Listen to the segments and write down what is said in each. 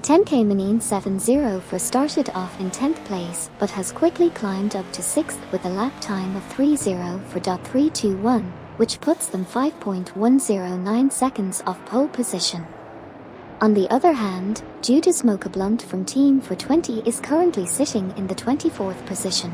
10K Manine 7-0 for started off in 10th place but has quickly climbed up to 6th with a lap time of 3-0 for .321, which puts them 5.109 seconds off pole position. On the other hand, Judah Smoke Blunt from Team for 20 is currently sitting in the 24th position.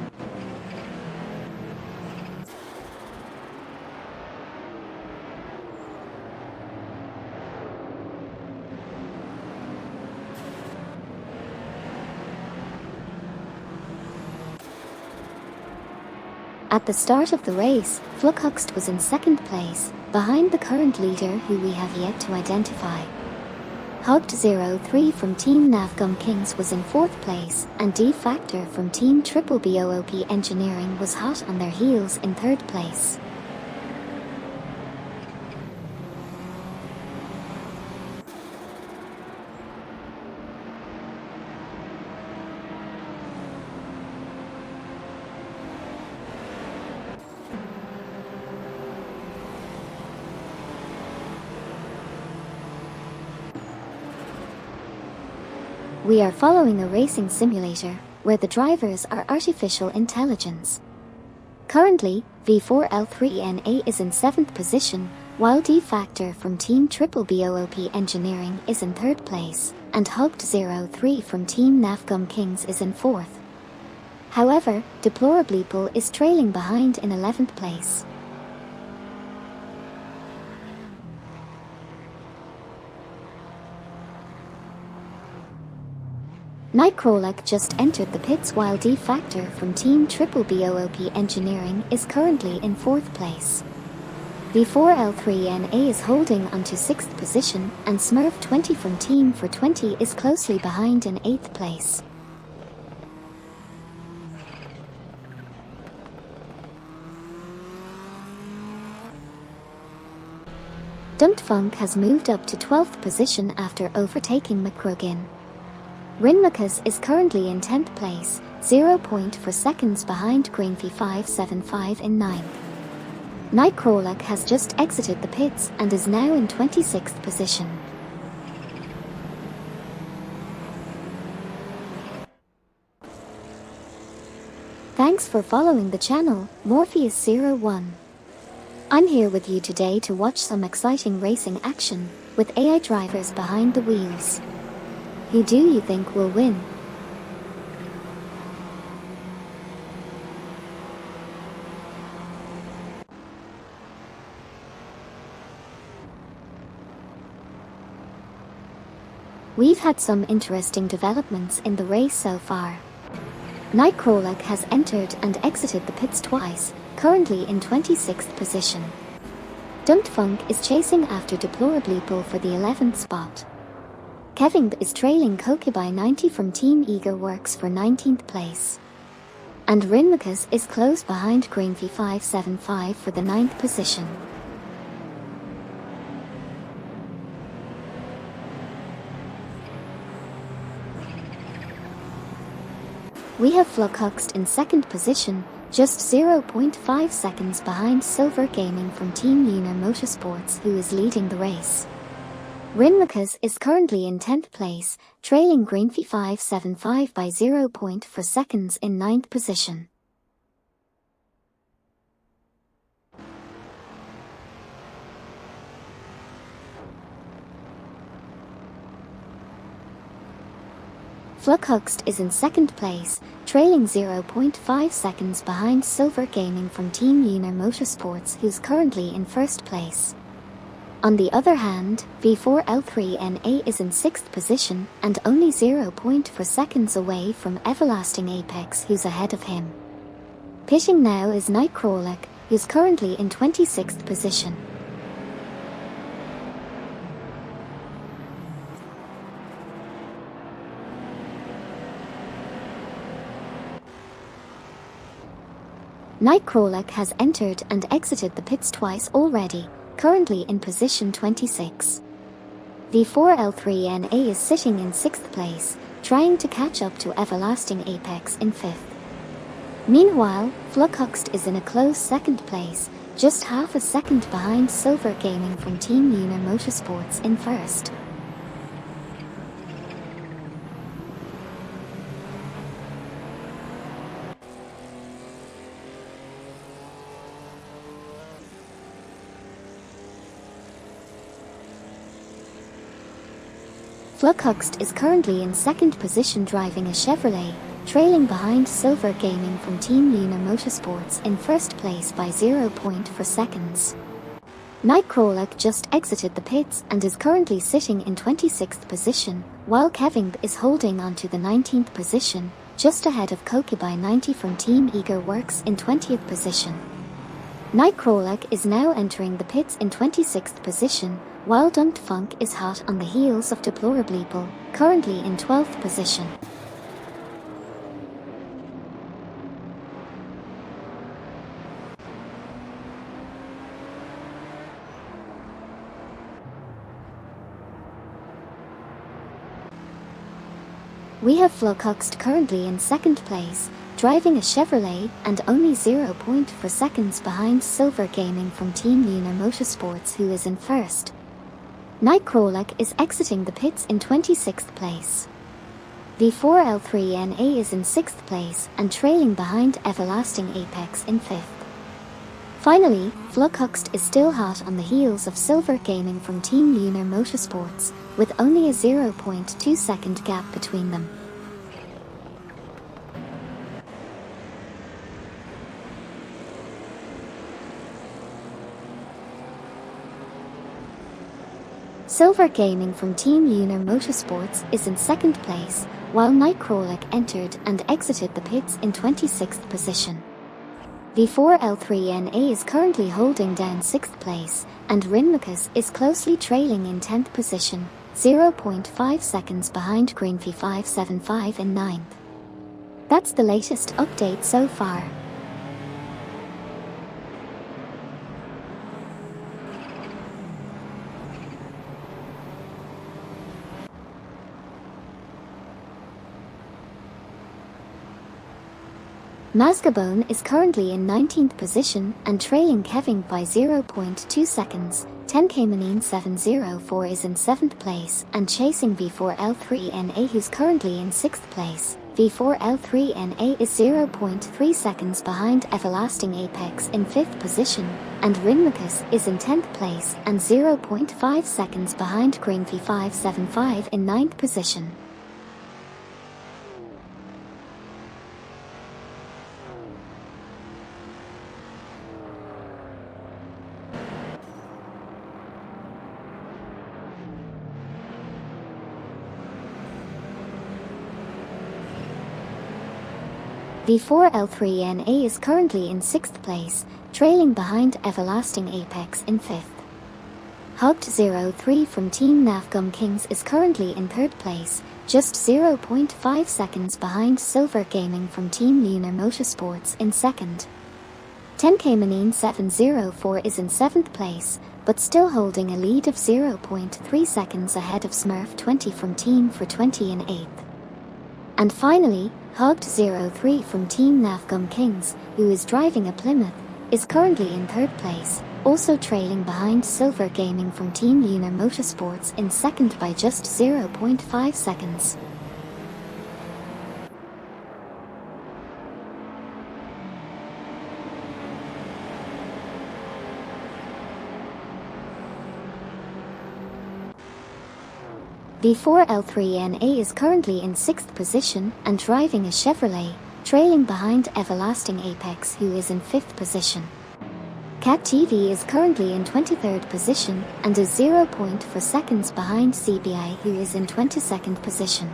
At the start of the race, Fluckhuxt was in 2nd place, behind the current leader who we have yet to identify. Hogged03 from Team Navgum Kings was in 4th place, and D-Factor from Team Triple BOOP Engineering was hot on their heels in 3rd place. We are following a racing simulator, where the drivers are artificial intelligence. Currently, V4L3NA is in 7th position, while D-Factor from Team Triple BOOP Engineering is in 3rd place, and Hogged03 from Team Navgum Kings is in 4th. However, Deplorableeple is trailing behind in 11th place. Nightcrawler just entered the pits while D-Factor from Team Triple BOOP Engineering is currently in 4th place. V4L3NA is holding onto 6th position, and Smurf20 from Team for 20 is closely behind in 8th place. Dumped Funk has moved up to 12th position after overtaking McCruggin. Rinmakas is currently in 10th place, 0.4 seconds behind Greenfee 575 in 9th. Nightcrawler has just exited the pits and is now in 26th position. Thanks for following the channel, Morpheus01. I'm here with you today to watch some exciting racing action, with AI drivers behind the wheels. Who do you think will win? We've had some interesting developments in the race so far. Nightcrawler has entered and exited the pits twice, currently in 26th position. Dumped Funk is chasing after Deplorableeple for the 11th spot. Kevin is trailing Koki by 90 from Team Eager Works for 19th place. And Rinmakas is close behind Greenfee 575 for the 9th position. We have Fluckhuxt in 2nd position, just 0.5 seconds behind Silver Gaming from Team Lunar Motorsports, who is leading the race. Rinmakas is currently in 10th place, trailing Greenfee 575 by 0.4 seconds in 9th position. Fluckhuxt is in 2nd place, trailing 0.5 seconds behind Silver Gaming from Team Lunar Motorsports, who's currently in 1st place. On the other hand, V4L3NA is in 6th position and only 0.4 seconds away from Everlasting Apex, who's ahead of him. Pitting now is Nightcrawler, who's currently in 26th position. Nightcrawler has entered and exited the pits twice already, currently in position 26. V4L3NA is sitting in 6th place, trying to catch up to Everlasting Apex in 5th. Meanwhile, Fluckhuxt is in a close 2nd place, just half a second behind Silver Gaming from Team Lunar Motorsports in 1st. Fluxhuxt is currently in second position driving a Chevrolet, trailing behind Silver Gaming from Team Lunar Motorsports in first place by 0.4 seconds. Nightcrawler just exited the pits and is currently sitting in 26th position, while Kevin is holding on to the 19th position, just ahead of Kokibai 90 from Team Eager Works in 20th position. Nightcrawler is now entering the pits in 26th position, while Dumped Funk is hot on the heels of Deplorableeple, currently in 12th position. We have Fluxhuxt currently in second place, driving a Chevrolet and only 0.4 seconds behind Silver Gaming from Team Lunar Motorsports, who is in first. Nightcrawler is exiting the pits in 26th place. V4L3NA is in 6th place and trailing behind Everlasting Apex in 5th. Finally, Fluxhuxt is still hot on the heels of Silver Gaming from Team Lunar Motorsports, with only a 0.2 second gap between them. Silver Gaming from Team Lunar Motorsports is in second place, while Nightcrawler entered and exited the pits in 26th position. V4L3NA is currently holding down 6th place, and Rinmacus is closely trailing in 10th position, 0.5 seconds behind Green V575 in 9th. That's the latest update so far. Mazgabone is currently in 19th position and trailing Kevin by 0.2 seconds. 10K Manine 704 is in 7th place and chasing V4L3NA, who's currently in 6th place. V4L3NA is 0.3 seconds behind Everlasting Apex in 5th position, and Rinmacus is in 10th place and 0.5 seconds behind Green V575 in 9th position. V4L3NA is currently in 6th place, trailing behind Everlasting Apex in 5th. Hugged03 from Team Nafgum Kings is currently in 3rd place, just 0.5 seconds behind Silver Gaming from Team Lunar Motorsports in 2nd. 10K Manine 704 is in 7th place, but still holding a lead of 0.3 seconds ahead of Smurf 20 from Team for 20 in 8th. And finally, Hugged03 from Team Nafgum Kings, who is driving a Plymouth, is currently in 3rd place, also trailing behind Silver Gaming from Team Lunar Motorsports in 2nd by just 0.5 seconds. V4L3NA is currently in 6th position and driving a Chevrolet, trailing behind Everlasting Apex, who is in 5th position. Cat TV is currently in 23rd position and is 0.4 seconds behind CBI, who is in 22nd position.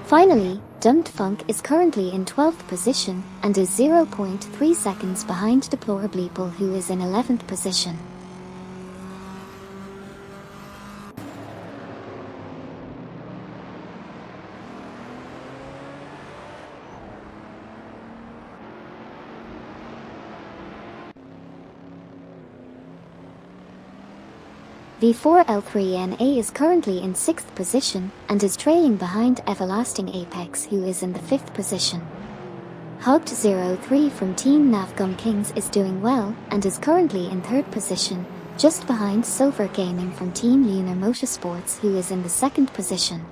Finally, Dumped Funk is currently in 12th position and is 0.3 seconds behind Deplorableeple, who is in 11th position. V4L3NA is currently in 6th position and is trailing behind Everlasting Apex, who is in the 5th position. Hugged03 from Team Nafgum Kings is doing well and is currently in 3rd position, just behind Silver Gaming from Team Lunar Motorsports, who is in the 2nd position.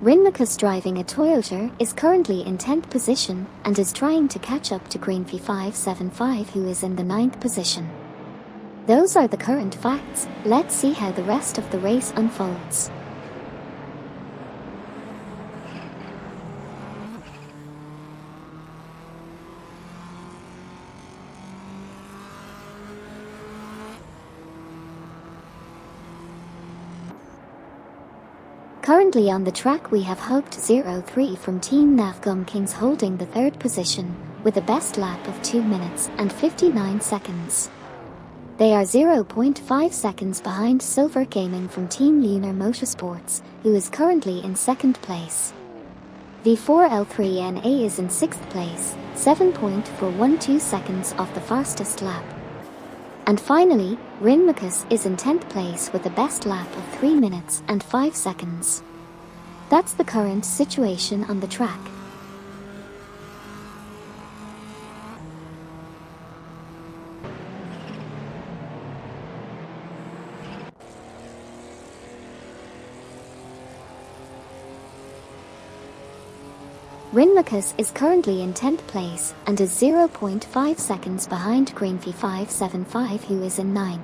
Rinmacus driving a Toyota is currently in 10th position and is trying to catch up to Green V575, who is in the 9th position. Those are the current facts. Let's see how the rest of the race unfolds. Currently on the track we have Hugged 03 from Team Navgum Kings holding the third position, with a best lap of 2 minutes and 59 seconds. They are 0.5 seconds behind Silver Gaming from Team Lunar Motorsports, who is currently in second place. V4L3NA is in 6th place, 7.412 seconds off the fastest lap. And finally, Rinmakus is in 10th place with a best lap of 3 minutes and 5 seconds. That's the current situation on the track. Rinmakus is currently in 10th place and is 0.5 seconds behind Green V575 who is in 9th.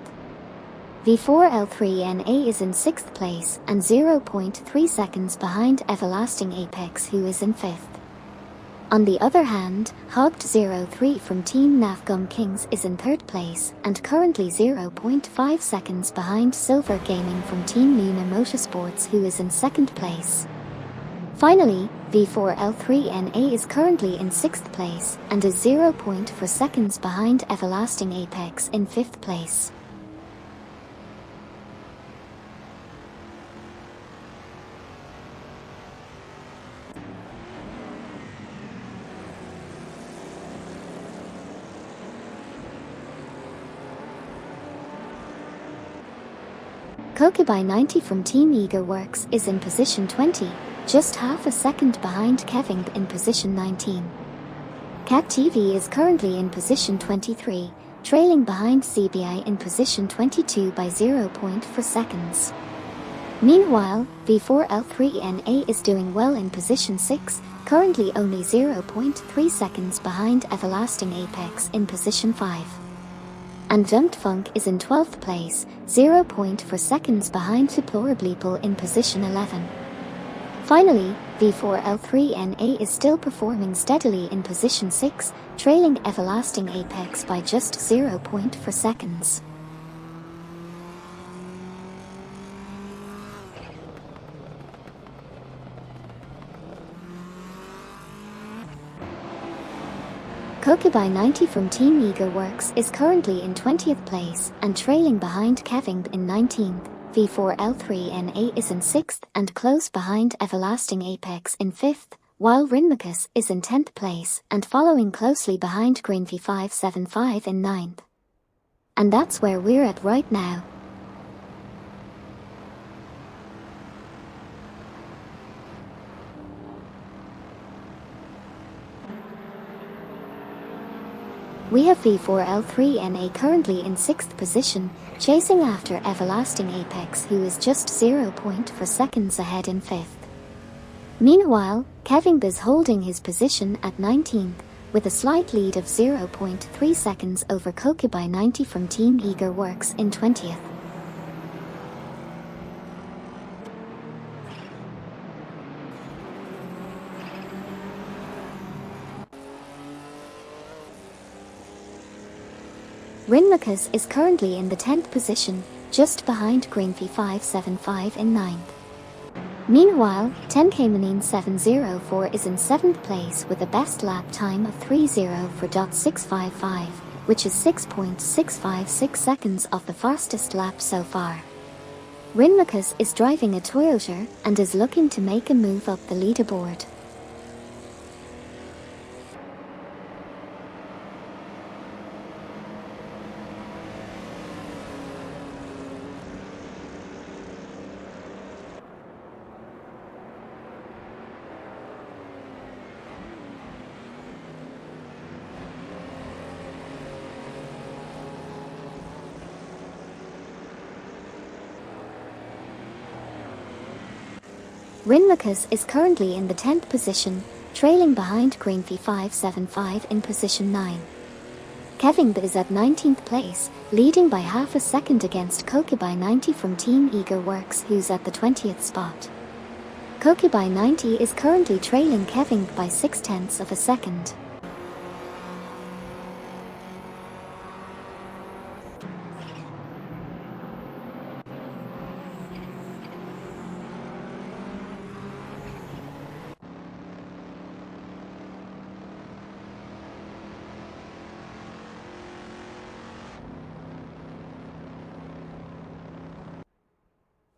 V4L3NA is in 6th place and 0.3 seconds behind Everlasting Apex who is in 5th. On the other hand, Hugged 03 from Team Navgum Kings is in 3rd place and currently 0.5 seconds behind Silver Gaming from Team Lunar Motorsports who is in 2nd place. Finally, V4L3NA is currently in 6th place and is 0.4 seconds behind Everlasting Apex in 5th place. Kokubai 90 from Team Eager Works is in position 20, just half a second behind Kevin in position 19. Cat TV is currently in position 23, trailing behind CBI in position 22 by 0.4 seconds. Meanwhile, V4L3NA is doing well in position 6, currently only 0.3 seconds behind Everlasting Apex in position 5. And Dumped Funk is in 12th place, 0.4 seconds behind Deplorableeple in position 11. Finally, V4L3NA is still performing steadily in position 6, trailing Everlasting Apex by just 0.4 seconds. Kokubai 90 from Team Eager Works is currently in 20th place and trailing behind Kevin in 19th. V4L3NA is in 6th and close behind Everlasting Apex in 5th, while Rinmakus is in 10th place and following closely behind Green V575 in 9th. And that's where we're at right now. We have V4L3NA currently in 6th position, chasing after Everlasting Apex who is just 0.4 seconds ahead in 5th. Meanwhile, Kevin is holding his position at 19th, with a slight lead of 0.3 seconds over Kokubai 90 from Team Eager Works in 20th. Rinmakus is currently in the 10th position, just behind Green V575 in 9th. Meanwhile, 10K704 is in 7th place with a best lap time of 3:04.655, which is 6.656 seconds off the fastest lap so far. Rinmakus is driving a Toyota and is looking to make a move up the leaderboard. Rinmakus is currently in the 10th position, trailing behind Green V575 in position 9. Kevin is at 19th place, leading by half a second against Kokubai 90 from Team Eager Works who's at the 20th spot. Kokubai 90 is currently trailing Kevin by 0.6 of a second.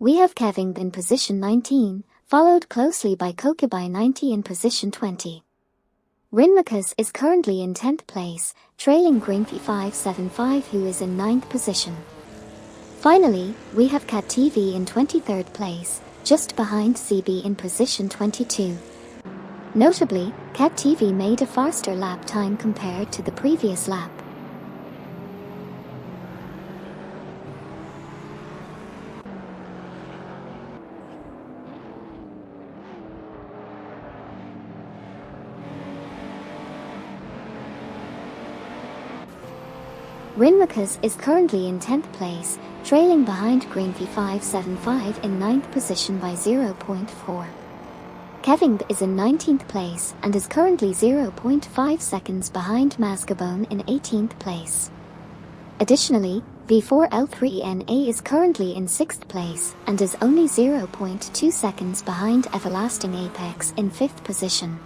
We have Kevin in position 19, followed closely by Kokubai 90 in position 20. Rinmakas is currently in 10th place, trailing Greenfee 575 who is in 9th position. Finally, we have Cat TV in 23rd place, just behind CB in position 22. Notably, Cat TV made a faster lap time compared to the previous lap. Rinmakas is currently in 10th place, trailing behind Greenfee 575 in 9th position by 0.4. Kevin is in 19th place and is currently 0.5 seconds behind Mascabone in 18th place. Additionally, V4L3NA is currently in 6th place and is only 0.2 seconds behind Everlasting Apex in 5th position.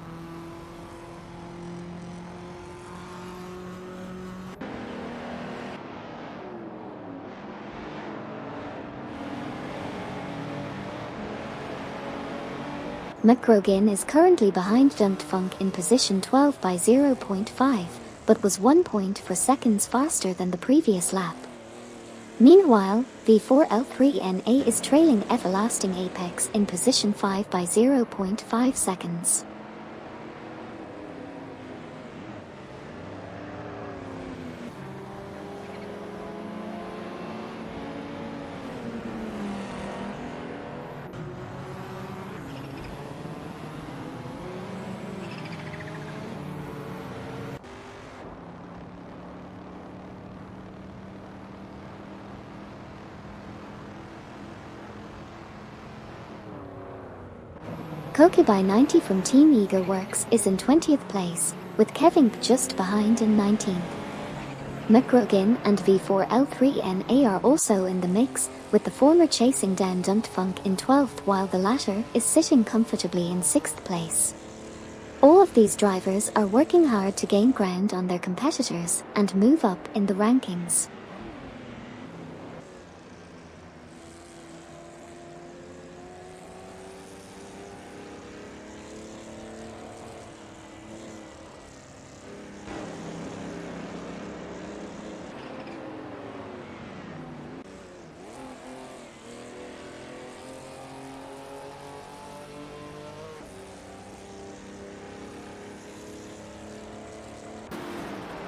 McGrogan is currently behind Dumped Funk in position 12 by 0.5, but was 1.4 seconds faster than the previous lap. Meanwhile, V4L3NA is trailing Everlasting Apex in position 5 by 0.5 seconds. Kokubai 90 from Team Eager Works is in 20th place, with Kevin just behind in 19th. McGrogan and V4L3NA are also in the mix, with the former chasing down Dumped Funk in 12th while the latter is sitting comfortably in 6th place. All of these drivers are working hard to gain ground on their competitors and move up in the rankings.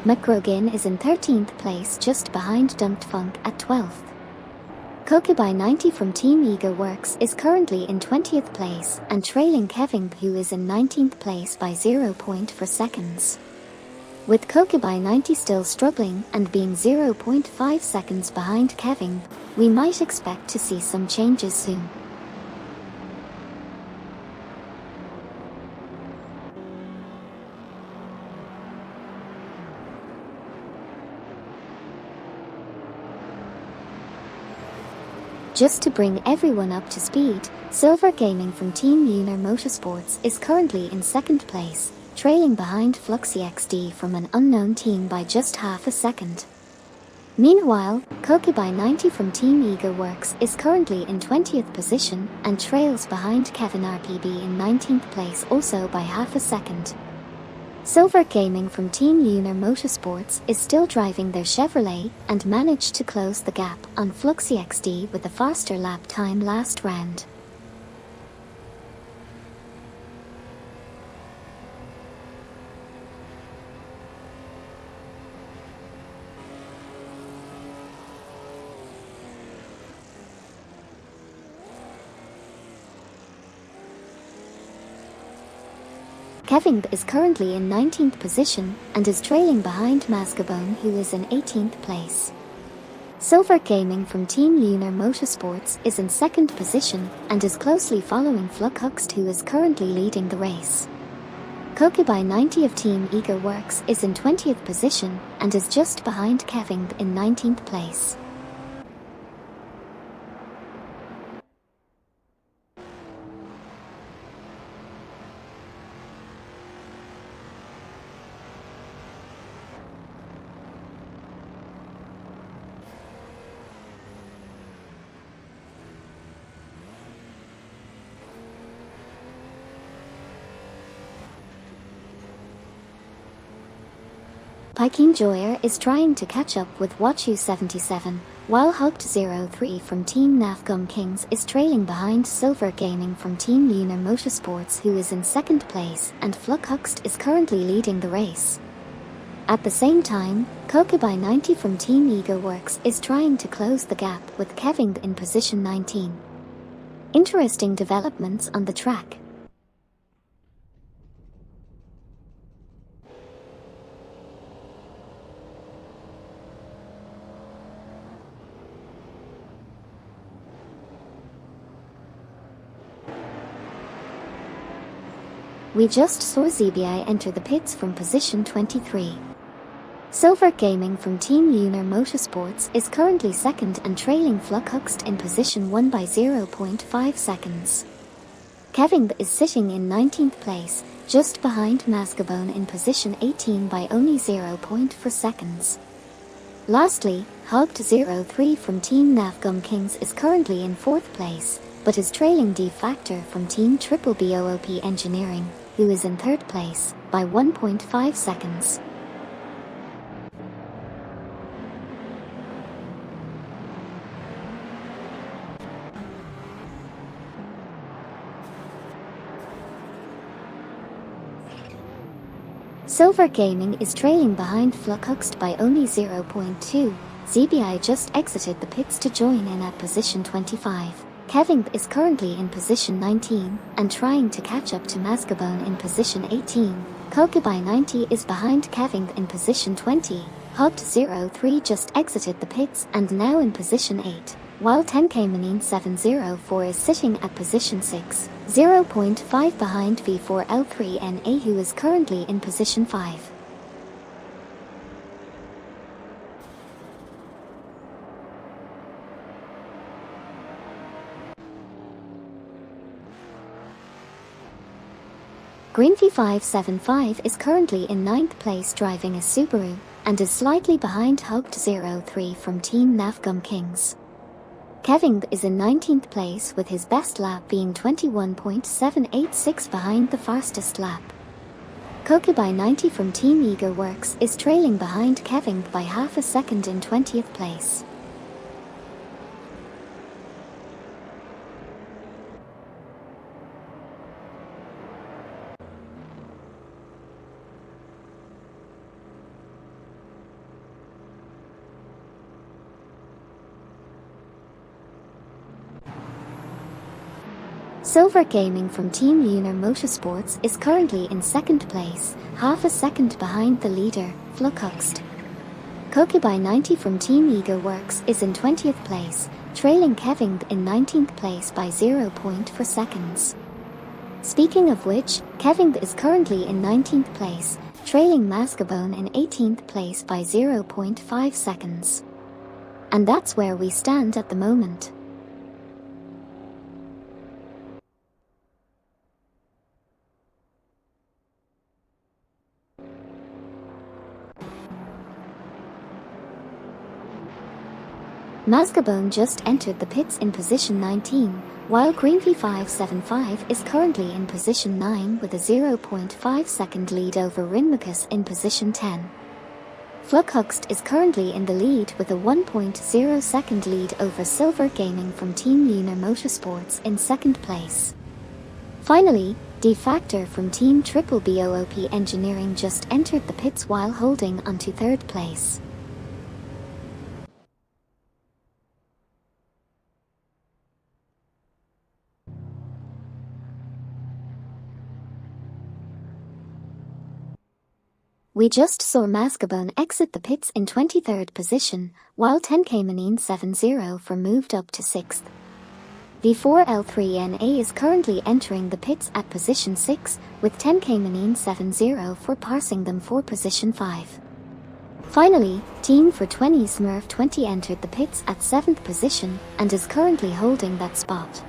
McGrogan is in 13th place just behind Dumped Funk at 12th. Kokubai 90 from Team Eager Works is currently in 20th place and trailing Kevin who is in 19th place by 0.4 seconds. With Kokubai 90 still struggling and being 0.5 seconds behind Kevin, we might expect to see some changes soon. Just to bring everyone up to speed, Silver Gaming from Team Lunar Motorsports is currently in 2nd place, trailing behind Fluxy XD from an unknown team by just half a second. Meanwhile, Kokubai 90 from Team Eager Works is currently in 20th position and trails behind Kevin RPB in 19th place also by half a second. Silver Gaming from Team Lunar Motorsports is still driving their Chevrolet and managed to close the gap on Fluxy XD with a faster lap time last round. Kevin is currently in 19th position and is trailing behind Mascabone who is in 18th place. Silver Gaming from Team Lunar Motorsports is in 2nd position and is closely following Fluxhuxt who is currently leading the race. Kokubai 90 of Team Eager Works is in 20th position and is just behind Kevin in 19th place. Piking Joyer is trying to catch up with Wachu 77, while Hugt03 from Team Nafgum Kings is trailing behind Silver Gaming from Team Lunar Motorsports, who is in second place, and Fluxhuxt is currently leading the race. At the same time, Kokubai 90 from Team Eager Works is trying to close the gap with Kevin in position 19. Interesting developments on the track. We just saw ZBI enter the pits from position 23. Silver Gaming from Team Lunar Motorsports is currently second and trailing Fluxhuxt in position 1 by 0.5 seconds. Kevin is sitting in 19th place, just behind Mascabone in position 18 by only 0.4 seconds. Lastly, Hugt03 from Team Nafgum Kings is currently in 4th place, but is trailing D-Factor from Team Triple BOOP Engineering, who is in 3rd place, by 1.5 seconds. Silver Gaming is trailing behind Fluxhuxt by only 0.2. ZBI just exited the pits to join in at position 25. Kevin is currently in position 19 and trying to catch up to Mascabone in position 18. Kokubai 90 is behind Kevin in position 20. Hugt03 just exited the pits and now in position 8, while 10K Manin 704 is sitting at position 6, 0.5 behind V4L3NA, who is currently in position 5. Green V575 is currently in 9th place driving a Subaru, and is slightly behind Hugt03 from Team Nafgum Kings. Kevin is in 19th place with his best lap being 21.786 behind the fastest lap. Kokubai 90 from Team Eager Works is trailing behind Kevin by half a second in 20th place. Silver Gaming from Team Lunar Motorsports is currently in 2nd place, half a second behind the leader, Fluxhuxt. Kokubai 90 from Team Eager Works is in 20th place, trailing Kevin in 19th place by 0.4 seconds. Speaking of which, Kevin is currently in 19th place, trailing Mascabone in 18th place by 0.5 seconds. And that's where we stand at the moment. Mascabone just entered the pits in position 19, while Green V575 is currently in position 9 with a 0.5 second lead over Rinmukus in position 10. Fluxhuxt is currently in the lead with a 1.0 second lead over Silver Gaming from Team Lunar Motorsports in 2nd place. Finally, D-Factor from Team Triple BOOP Engineering just entered the pits while holding onto 3rd place. We just saw Mascabone exit the pits in 23rd position, while 10K Manin 704 moved up to 6th. V4L3NA is currently entering the pits at position 6, with 10K Manin 704 passing them for position 5. Finally, Team for 20 Smurf 20 entered the pits at 7th position, and is currently holding that spot.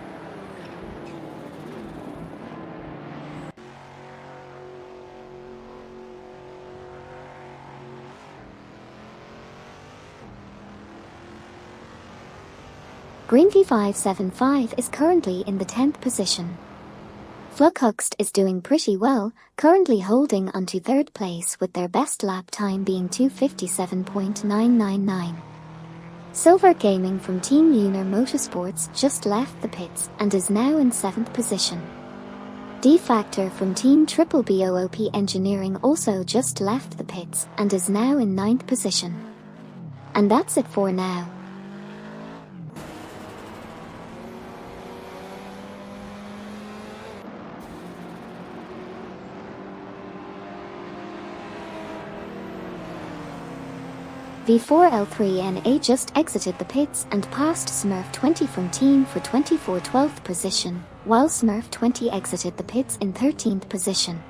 Green V575 is currently in the 10th position. Flughuxt is doing pretty well, currently holding onto third place with their best lap time being 2:57.999. Silver Gaming from Team Lunar Motorsports just left the pits and is now in 7th position. D-Factor from Team Triple BOOP Engineering also just left the pits and is now in 9th position. And that's it for now. V4L3NA just exited the pits and passed Smurf20 from Team for 24 12th position, while Smurf20 exited the pits in 13th position.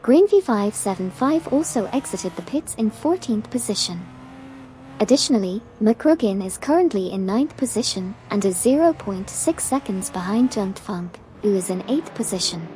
Green V575 also exited the pits in 14th position. Additionally, McRuggin is currently in 9th position and is 0.6 seconds behind Juntfunk, who is in 8th position.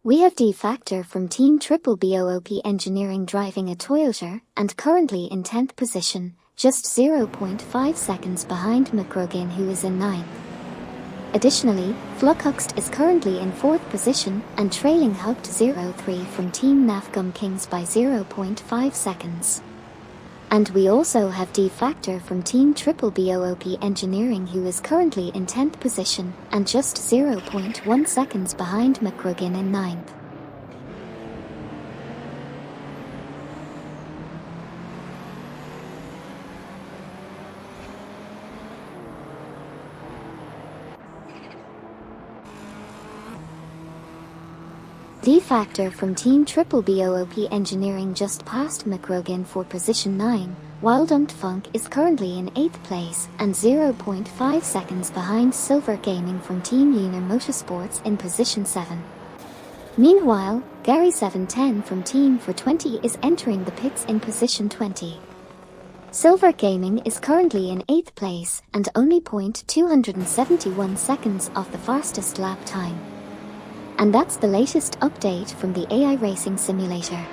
We have D-Factor from Team Triple BOOP Engineering driving a Toyota and currently in 10th position, just 0.5 seconds behind McRuggin who is in 9th. Additionally, Flughuxt is currently in 4th position and trailing Hugt03 from Team Nafgum Kings by 0.5 seconds. And we also have D-Factor from Team Triple BOOP Engineering who is currently in 10th position and just 0.1 seconds behind McRuggin in 9th. D-Factor from Team Triple BOOP Engineering just passed McRuggin for position 9, while Duntfunk is currently in 8th place and 0.5 seconds behind Silver Gaming from Team Lunar Motorsports in position 7. Meanwhile, Gary710 from Team for 20 is entering the pits in position 20. Silver Gaming is currently in 8th place and only 0.271 seconds off the fastest lap time. And that's the latest update from the AI Racing Simulator.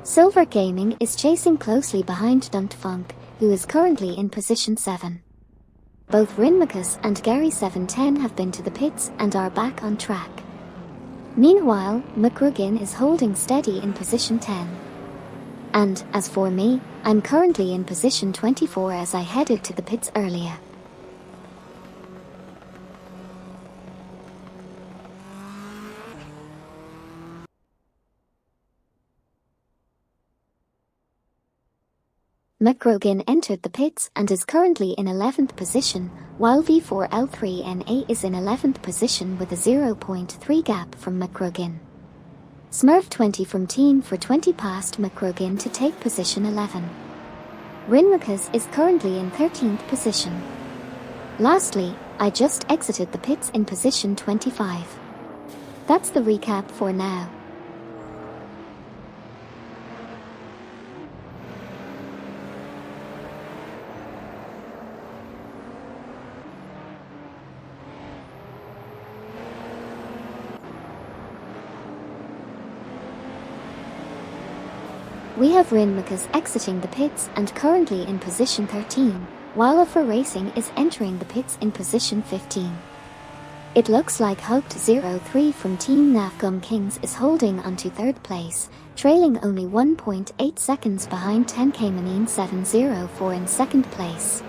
Silver Gaming is chasing closely behind Duntfunk, who is currently in position 7. Both Rinmakus and Gary710 have been to the pits and are back on track. Meanwhile, McRuggin is holding steady in position 10. And, as for me, I'm currently in position 24 as I headed to the pits earlier. McRuggin entered the pits and is currently in 11th position, while V4L3NA is in 11th position with a 0.3 gap from McRuggin. Smurf20 from Team for 20 passed McRuggin to take position 11. Rinmakus is currently in 13th position. Lastly, I just exited the pits in position 25. That's the recap for now. We have Rinmakus exiting the pits and currently in position 13, while Alpha Racing is entering the pits in position 15. It looks like Hugt03 from Team Nafgum Kings is holding onto third place, trailing only 1.8 seconds behind 10K Manine 704 in second place.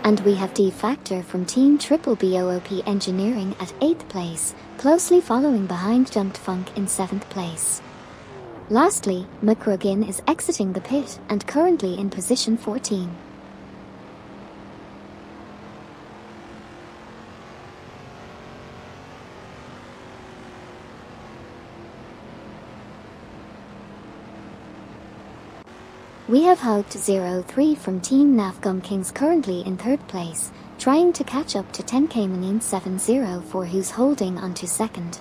And we have D-Factor from Team Triple BOOP Engineering at 8th place, closely following behind Duntfunk in 7th place. Lastly, McRuggin is exiting the pit and currently in position 14. We have Hugt03 from Team Nafgum Kings currently in third place, trying to catch up to 10K704, who's holding onto second.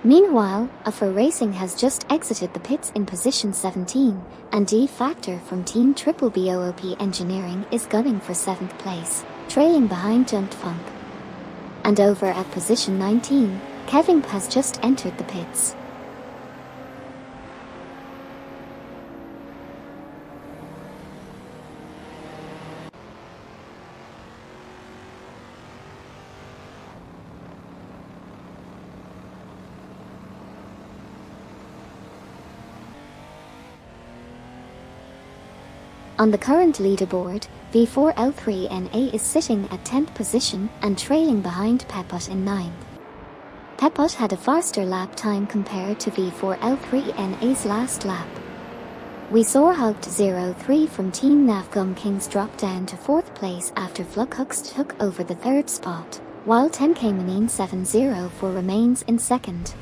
Meanwhile, A4 Racing has just exited the pits in position 17, and D Factor from Team Triple BOOP Engineering is gunning for 7th place, trailing behind Junt Funk. And over at position 19, Kevin has just entered the pits. On the current leaderboard, V4L3NA is sitting at 10th position and trailing behind Pepot in 9th. Pepot had a faster lap time compared to V4L3NA's last lap. We saw Hugt03 from Team Navgum Kings drop down to 4th place after Flughux took over the 3rd spot, while 10K704 remains in 2nd.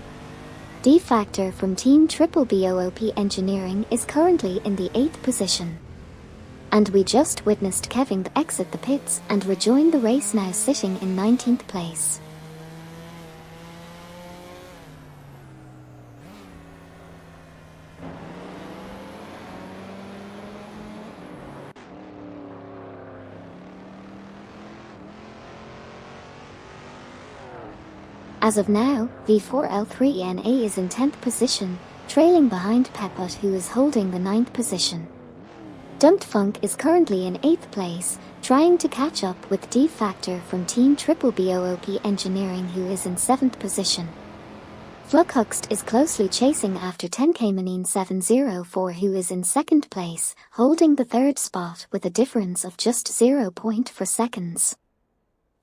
D Factor from Team Triple BOOP Engineering is currently in the 8th position. And we just witnessed Kevin exit the pits and rejoin the race, now sitting in 19th place. As of now, V4L3NA is in 10th position, trailing behind Pepot, who is holding the 9th position. Dunt Funk is currently in 8th place, trying to catch up with D Factor from Team Triple BOOP Engineering, who is in 7th position. Flughux is closely chasing after 10K704, who is in 2nd place, holding the 3rd spot with a difference of just 0.4 seconds.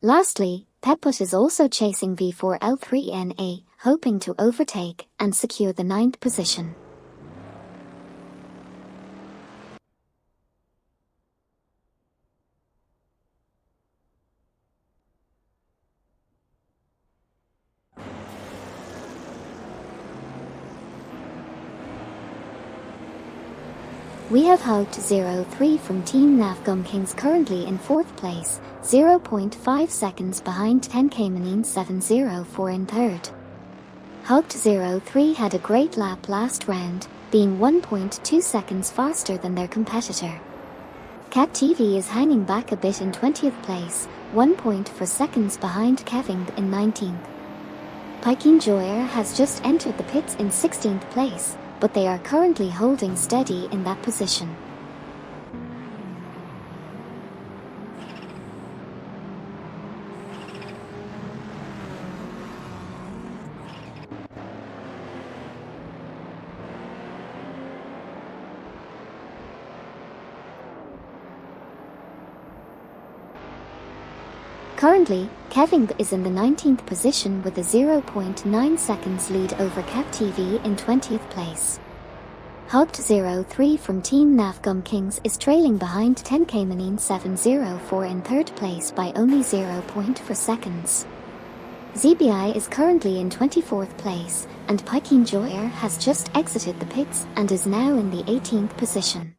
Lastly, Pepot is also chasing V4L3NA, hoping to overtake and secure the 9th position. We have Hugt03 from Team Navgum Kings currently in 4th place, 0.5 seconds behind 10K704 in 3rd. Hugt03 had a great lap last round, being 1.2 seconds faster than their competitor. Cat TV is hanging back a bit in 20th place, 1.4 seconds behind Kevin in 19th. Piking Joyer has just entered the pits in 16th place, but they are currently holding steady in that position. Currently, Kevin is in the 19th position with a 0.9 seconds lead over Cap TV in 20th place. Hugt03 from Team Navgum Kings is trailing behind 10K704 in 3rd place by only 0.4 seconds. ZBI is currently in 24th place, and Piking Joyer has just exited the pits and is now in the 18th position.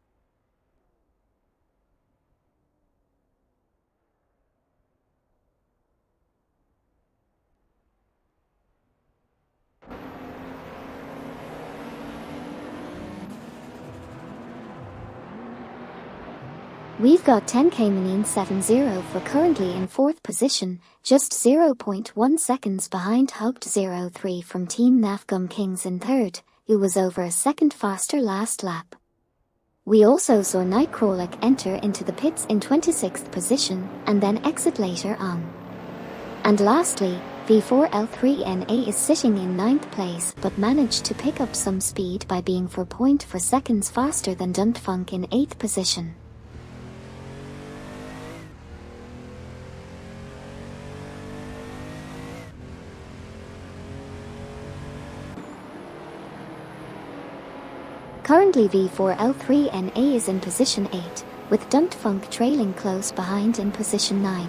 We've got 10K704 currently in 4th position, just 0.1 seconds behind Hugt03 from Team Navgum Kings in 3rd, who was over a second faster last lap. We also saw Nightcrawler enter into the pits in 26th position and then exit later on. And lastly, V4L3NA is sitting in 9th place but managed to pick up some speed by being 4.4 seconds faster than Dunt Funk in 8th position. Currently V4L3NA is in position 8, with Dunt Funk trailing close behind in position 9.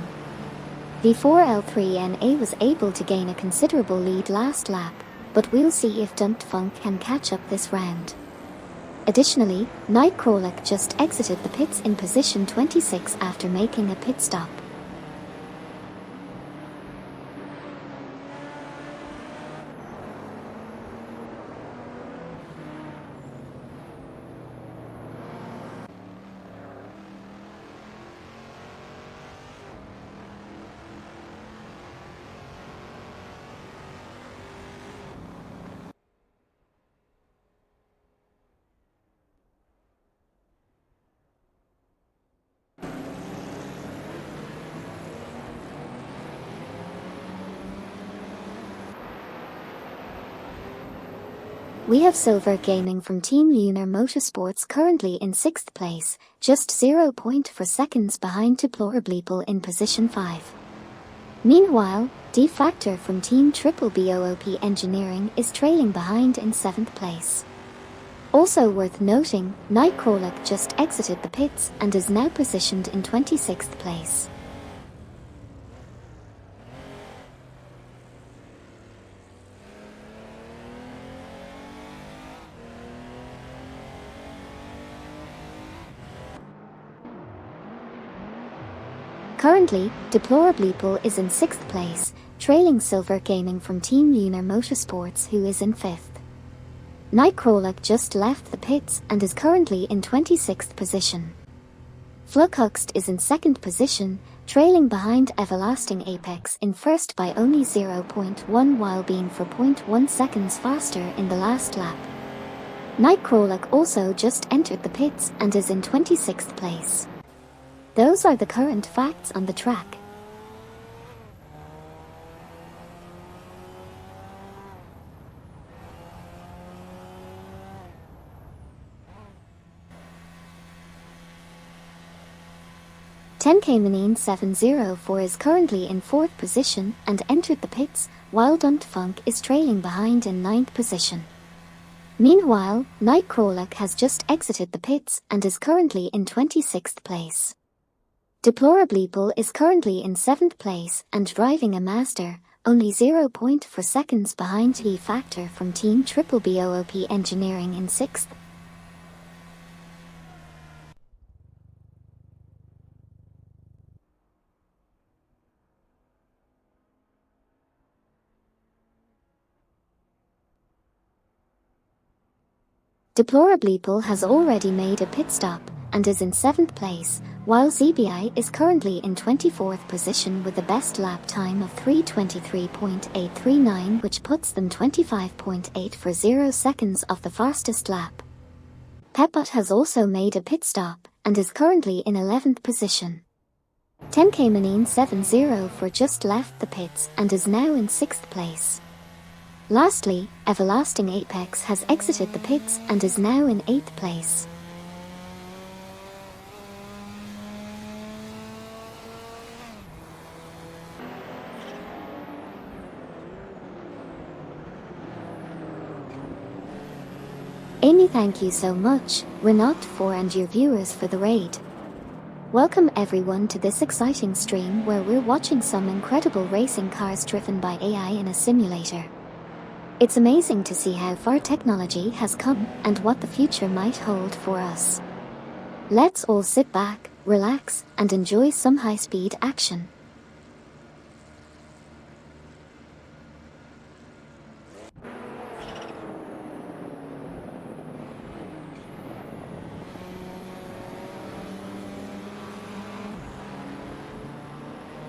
V4L3NA was able to gain a considerable lead last lap, but we'll see if Dunt Funk can catch up this round. Additionally, Nightcrawler just exited the pits in position 26 after making a pit stop. We have Silver Gaming from Team Lunar Motorsports currently in 6th place, just 0.4 seconds behind Deplorableeple in position 5. Meanwhile, D-Factor from Team Triple BOOP Engineering is trailing behind in 7th place. Also worth noting, Nightcrawler just exited the pits and is now positioned in 26th place. Currently, Deplorableeple is in 6th place, trailing Silver Gaming from Team Lunar Motorsports who is in 5th. Nightcrawler just left the pits and is currently in 26th position. Fluxhuxt is in 2nd position, trailing behind Everlasting Apex in 1st by only 0.1 while being 4.1 seconds faster in the last lap. Nightcrawler also just entered the pits and is in 26th place. Those are the current facts on the track. Tenkamanine 704 is currently in 4th position and entered the pits, while Duntfunk is trailing behind in 9th position. Meanwhile, Nightcrawler has just exited the pits and is currently in 26th place. Deplorableeple is currently in 7th place and driving a Master, only 0.4 seconds behind D-Factor from Team Triple BOOP Engineering in 6th. Deplorableeple has already made a pit stop and is in 7th place, while ZBI is currently in 24th position with a best lap time of 3:23.839, which puts them 25.840 seconds off the fastest lap. Pepbot has also made a pit stop and is currently in 11th position. Tenkamanine 704 just left the pits and is now in 6th place. Lastly, Everlasting Apex has exited the pits and is now in 8th place. Amy, thank you so much, Renat4 and your viewers for the raid. Welcome everyone to this exciting stream where we're watching some incredible racing cars driven by AI in a simulator. It's amazing to see how far technology has come and what the future might hold for us. Let's all sit back, relax, and enjoy some high-speed action.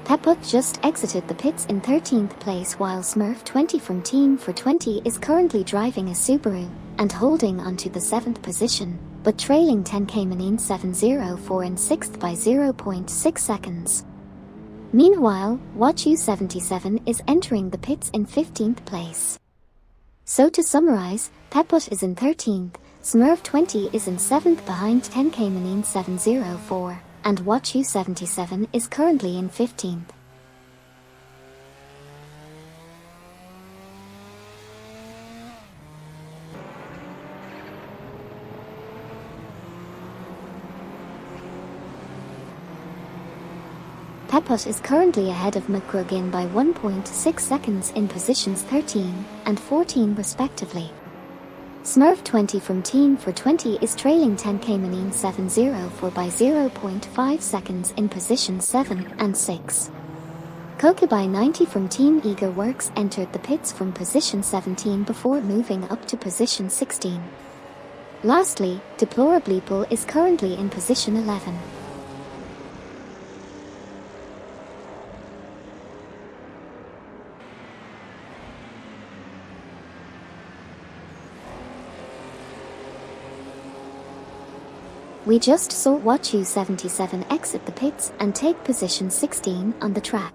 Pepbot just exited the pits in 13th place while Smurf20 from Team for 20 is currently driving a Subaru and holding onto the 7th position, but trailing Tenkamanine 704 in 6th by 0.6 seconds. Meanwhile, WatchU77 is entering the pits in 15th place. So to summarize, Pepbot is in 13th, Smurf20 is in 7th behind Tenkamanine 704. And WatchU77 is currently in 15th. Pepbot is currently ahead of McGuigan by 1.6 seconds in positions 13 and 14 respectively. Smurf20 from Team for 20 is trailing Tenkamanine 704 by 0.5 seconds in positions 7 and 6. Kokabai 90 from Team Eager Works entered the pits from position 17 before moving up to position 16. Lastly, Deplorableeple is currently in position 11. We just saw WatchU77 exit the pits and take position 16 on the track.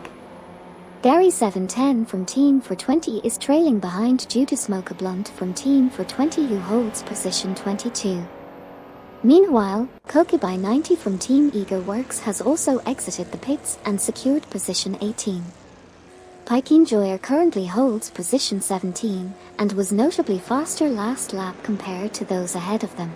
Gary 710 from Team for 20 is trailing behind due to smoke a blunt from Team for 20 who holds position 22. Meanwhile, Kokubai 90 from Team Eager Works has also exited the pits and secured position 18. Pikin Joyer currently holds position 17 and was notably faster last lap compared to those ahead of them.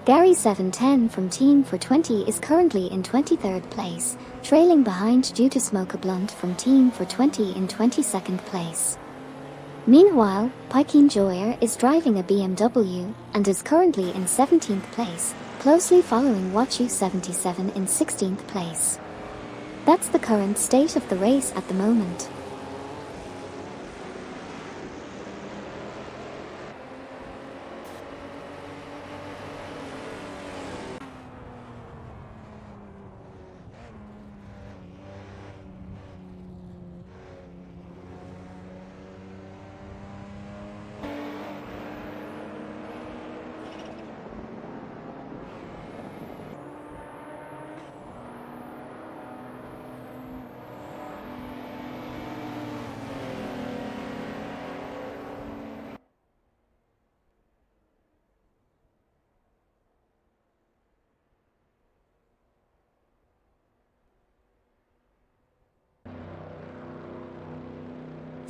Gary 710 from Team for 20 is currently in 23rd place, trailing behind due to smoke a blunt from Team for 20 in 22nd place. Meanwhile, Pikin Joyer is driving a BMW and is currently in 17th place, closely following Wachu 77 in 16th place. That's the current state of the race at the moment.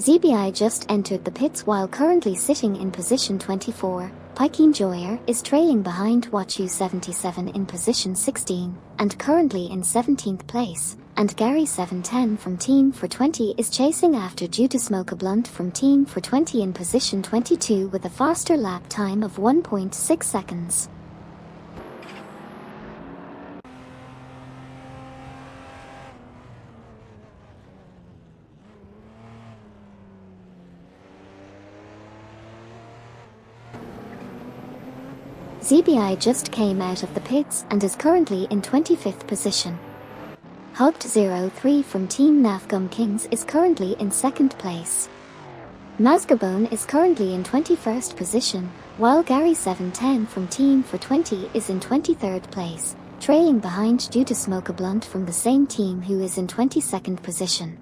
ZBI just entered the pits while currently sitting in position 24. Pikin Joyer is trailing behind Wachu 77 in position 16 and currently in 17th place, and Gary 710 from Team for 20 is chasing after due to smoke a blunt from Team for 20 in position 22 with a faster lap time of 1.6 seconds. ZBI just came out of the pits and is currently in 25th position. Hugged03 from Team Nafgum Kings is currently in 2nd place. Mazgabone is currently in 21st position, while Gary 710 from Team for 20 is in 23rd place, trailing behind due to smoke a blunt from the same team who is in 22nd position.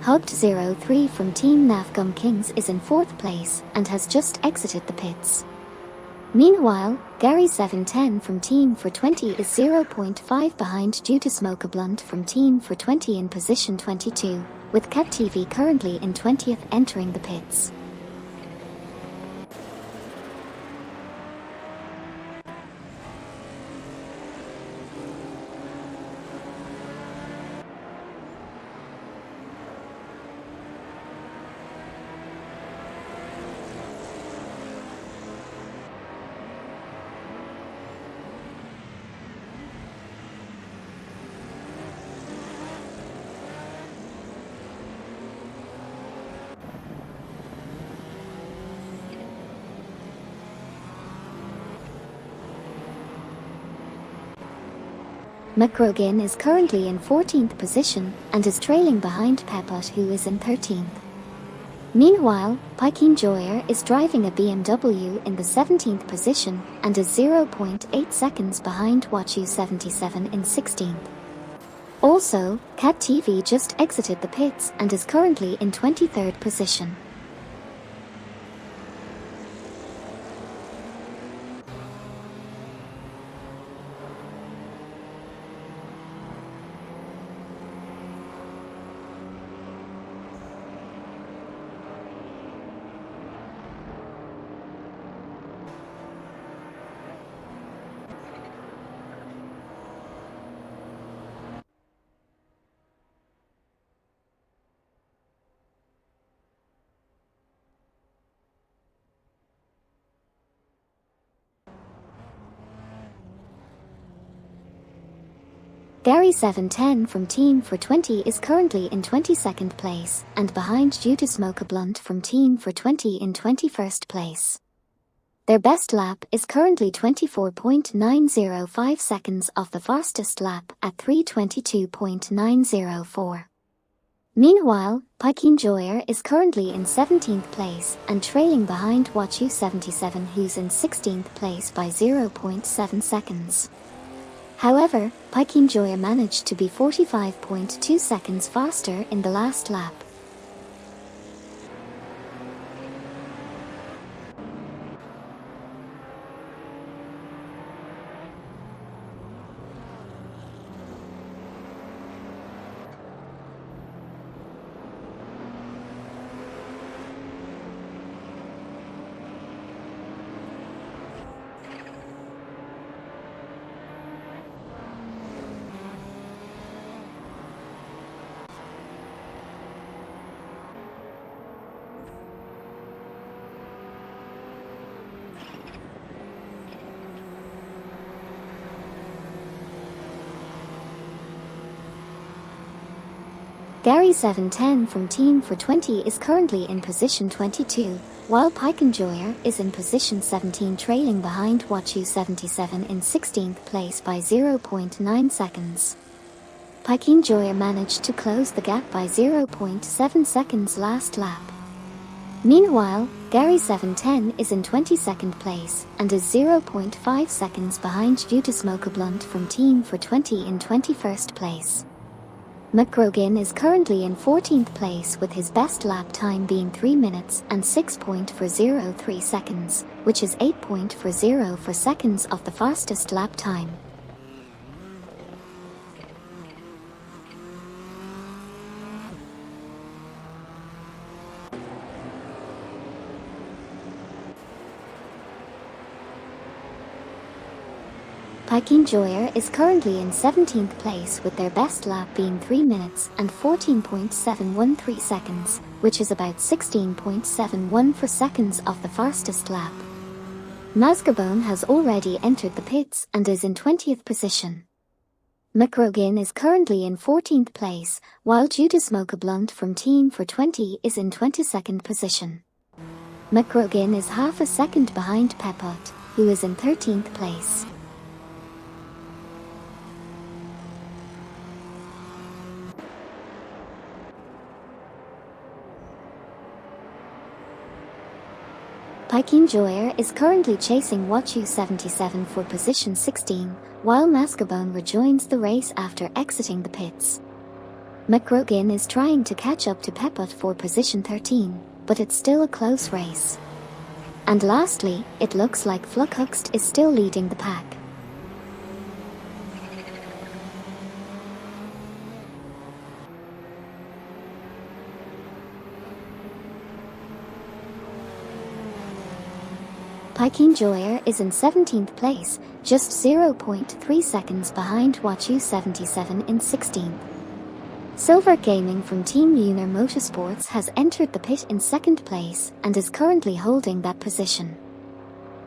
Hugged03 from Team Nafgum Kings is in 4th place and has just exited the pits. Meanwhile, Gary 710 from Team for 20 is 0.5 behind due to smoke a blunt from Team for 20 in position 22, with Cat TV currently in 20th entering the pits. McGrogan is currently in 14th position and is trailing behind Pepot who is in 13th. Meanwhile, Pikin Joyer is driving a BMW in the 17th position and is 0.8 seconds behind Wachu 77 in 16th. Also, Cat TV just exited the pits and is currently in 23rd position. Gary 710 from Team for 20 is currently in 22nd place, and behind Due to Smoke a Blunt from Team for 20 in 21st place. Their best lap is currently 24.905 seconds off the fastest lap at 3:22.904. Meanwhile, Pike Enjoyer is currently in 17th place and trailing behind Watchu 77, who's in 16th place by 0.7 seconds. However, Pike Enjoyer managed to be 45.2 seconds faster in the last lap. Gary 710 from Team for 20 is currently in position 22, while Pike Enjoyer is in position 17, trailing behind Watchu 77 in 16th place by 0.9 seconds. Pike Enjoyer managed to close the gap by 0.7 seconds last lap. Meanwhile, Gary 710 is in 22nd place and is 0.5 seconds behind Due to Smoke a Blunt from Team for 20 in 21st place. McGrogan is currently in 14th place with his best lap time being 3 minutes and 6.403 seconds, which is 8.40 seconds off the fastest lap time. Pike Enjoyer is currently in 17th place with their best lap being 3 minutes and 14.713 seconds, which is about 16.71 seconds off the fastest lap. Mascarbone has already entered the pits and is in 20th position. McGrogan is currently in 14th place, while Due to Smoke a Blunt from Team for 20 is in 22nd position. McGrogan is half a second behind Pepot, who is in 13th place. Pike Enjoyer is currently chasing Watchu 77 for position 16, while Mascarbone rejoins the race after exiting the pits. McGrogan is trying to catch up to Pepot for position 13, but it's still a close race. And lastly, it looks like Fluckhuxt is still leading the pack. Pike Enjoyer is in 17th place, just 0.3 seconds behind Watchu 77 in 16th. Silver Gaming from Team Lunar Motorsports has entered the pit in 2nd place and is currently holding that position.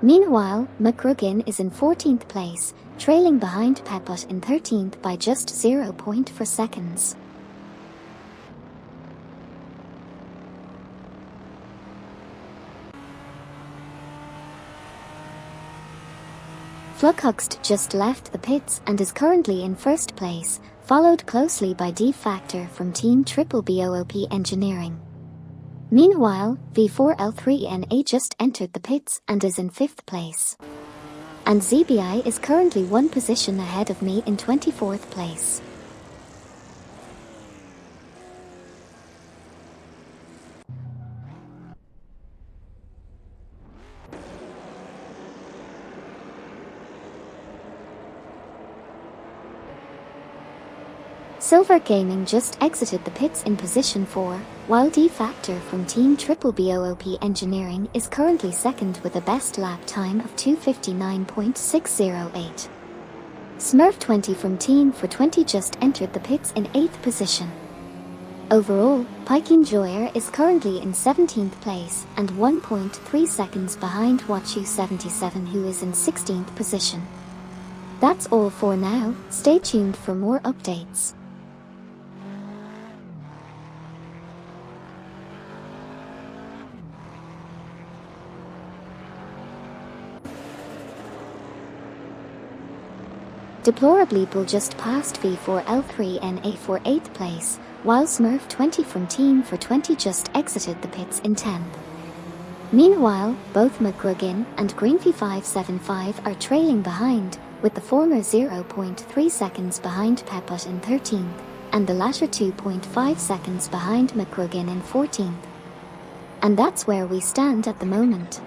Meanwhile, McGrogan is in 14th place, trailing behind Pepot in 13th by just 0.4 seconds. Fluckhuxt just left the pits and is currently in 1st place, followed closely by D-Factor from Team Triple BOOP Engineering. Meanwhile, V4L3NA just entered the pits and is in 5th place. And ZBI is currently 1 position ahead of me in 24th place. Silver Gaming just exited the pits in position 4, while D-Factor from Team Triple BOOP Engineering is currently 2nd with a best lap time of 2:59.608. Smurf20 from Team for 20 just entered the pits in 8th position. Overall, Pike Enjoyer is currently in 17th place and 1.3 seconds behind Watchu 77, who is in 16th position. That's all for now, stay tuned for more updates. Deplorably Bull just passed V4L3NA for 8th place, while Smurf20 from Team for 20 just exited the pits in 10th. Meanwhile, both McGruggin and Greenfee575 are trailing behind, with the former 0.3 seconds behind Pepot in 13th, and the latter 2.5 seconds behind McGruggin in 14th. And that's where we stand at the moment.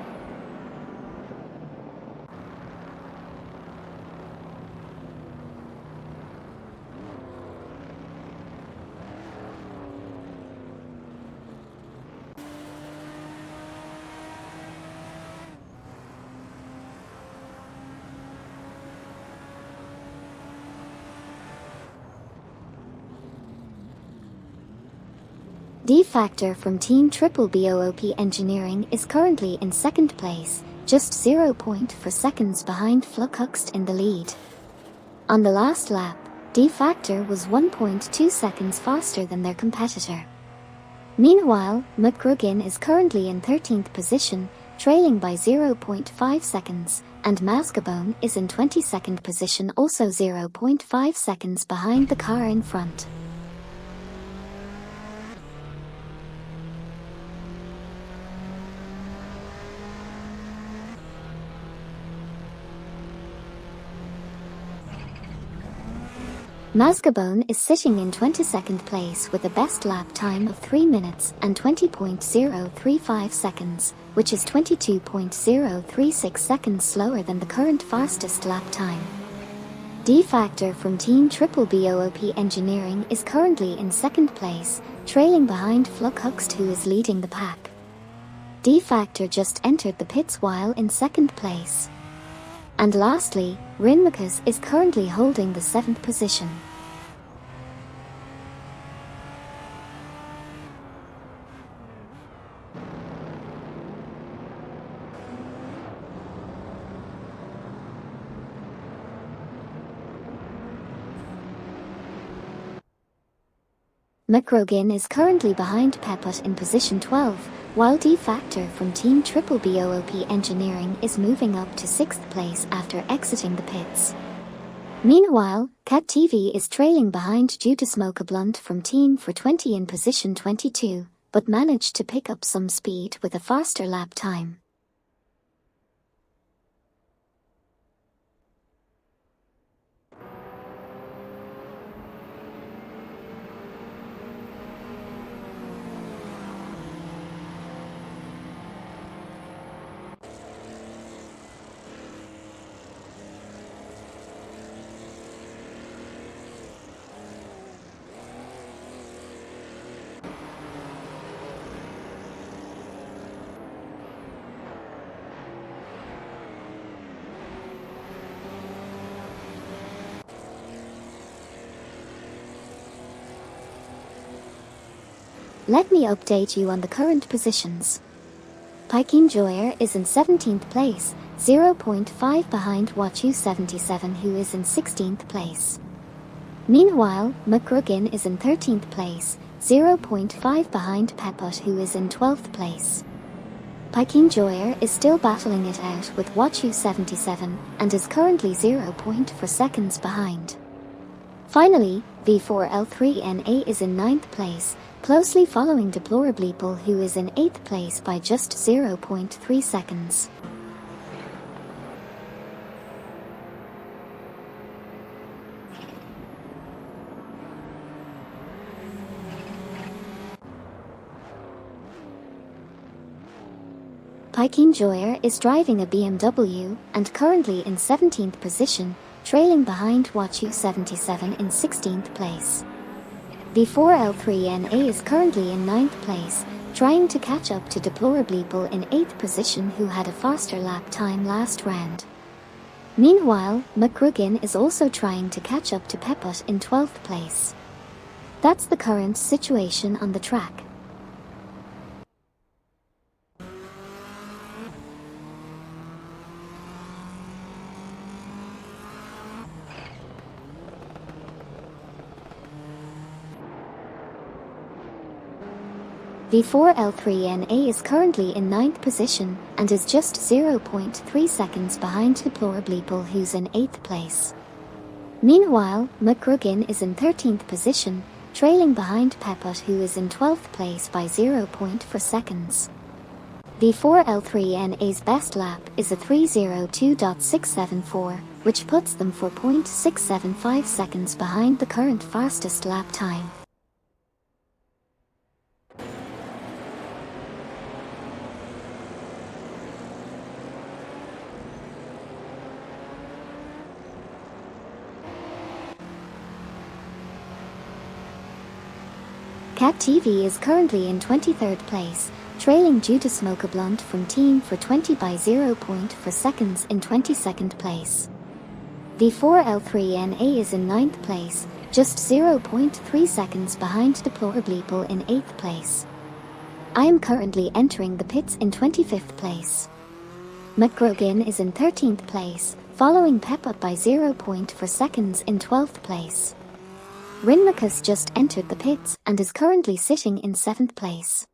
D-Factor from Team Triple BOOP Engineering is currently in 2nd place, just 0.4 seconds behind Fluxxt in the lead. On the last lap, D-Factor was 1.2 seconds faster than their competitor. Meanwhile, McGruggin is currently in 13th position, trailing by 0.5 seconds, and Mascabone is in 22nd position, also 0.5 seconds behind the car in front. Mascabone is sitting in 22nd place with a best lap time of 3 minutes and 20.035 seconds, which is 22.036 seconds slower than the current fastest lap time. D-Factor from Team Triple BOOP Engineering is currently in 2nd place, trailing behind Fluxxt, who is leading the pack. D-Factor just entered the pits while in 2nd place. And lastly, Rinmakus is currently holding the 7th position. McGruggin is currently behind Pepot in position 12, while D-Factor from Team Triple BOOP Engineering is moving up to 6th place after exiting the pits. Meanwhile, Cat TV is trailing behind due to Smoke a Blunt from Team for 20 in position 22, but managed to pick up some speed with a faster lap time. Let me update you on the current positions. Pikin Joyer is in 17th place, 0.5 behind Wachu77, who is in 16th place. Meanwhile, McGruggin is in 13th place, 0.5 behind Pepot, who is in 12th place. Pikin Joyer is still battling it out with Wachu77 and is currently 0.4 seconds behind. Finally, V4L3NA is in 9th place, closely following Deplorably Bull, who is in 8th place by just 0.3 seconds. Pikin Joyer is driving a BMW and currently in 17th position, trailing behind Wachu77 in 16th place. V4L3NA is currently in 9th place, trying to catch up to Deplorably Bull in 8th position, who had a faster lap time last round. Meanwhile, McGruggin is also trying to catch up to Pepot in 12th place. That's the current situation on the track. V4L3NA is currently in 9th position and is just 0.3 seconds behind Deplorableeple, who's in 8th place. Meanwhile, McGruggin is in 13th position, trailing behind Pepot, who is in 12th place by 0.4 seconds. V4L3NA's best lap is a 3:02.674, which puts them 4.675 seconds behind the current fastest lap time. Cat TV is currently in 23rd place, trailing due to Smoke a Blunt from Team for 20 by 0.4 seconds in 22nd place. V4L3NA is in 9th place, just 0.3 seconds behind Deplorableeple in 8th place. I am currently entering the pits in 25th place. McGruggin is in 13th place, following Pepot by 0.4 seconds in 12th place. Rinmacus just entered the pits and is currently sitting in 7th place.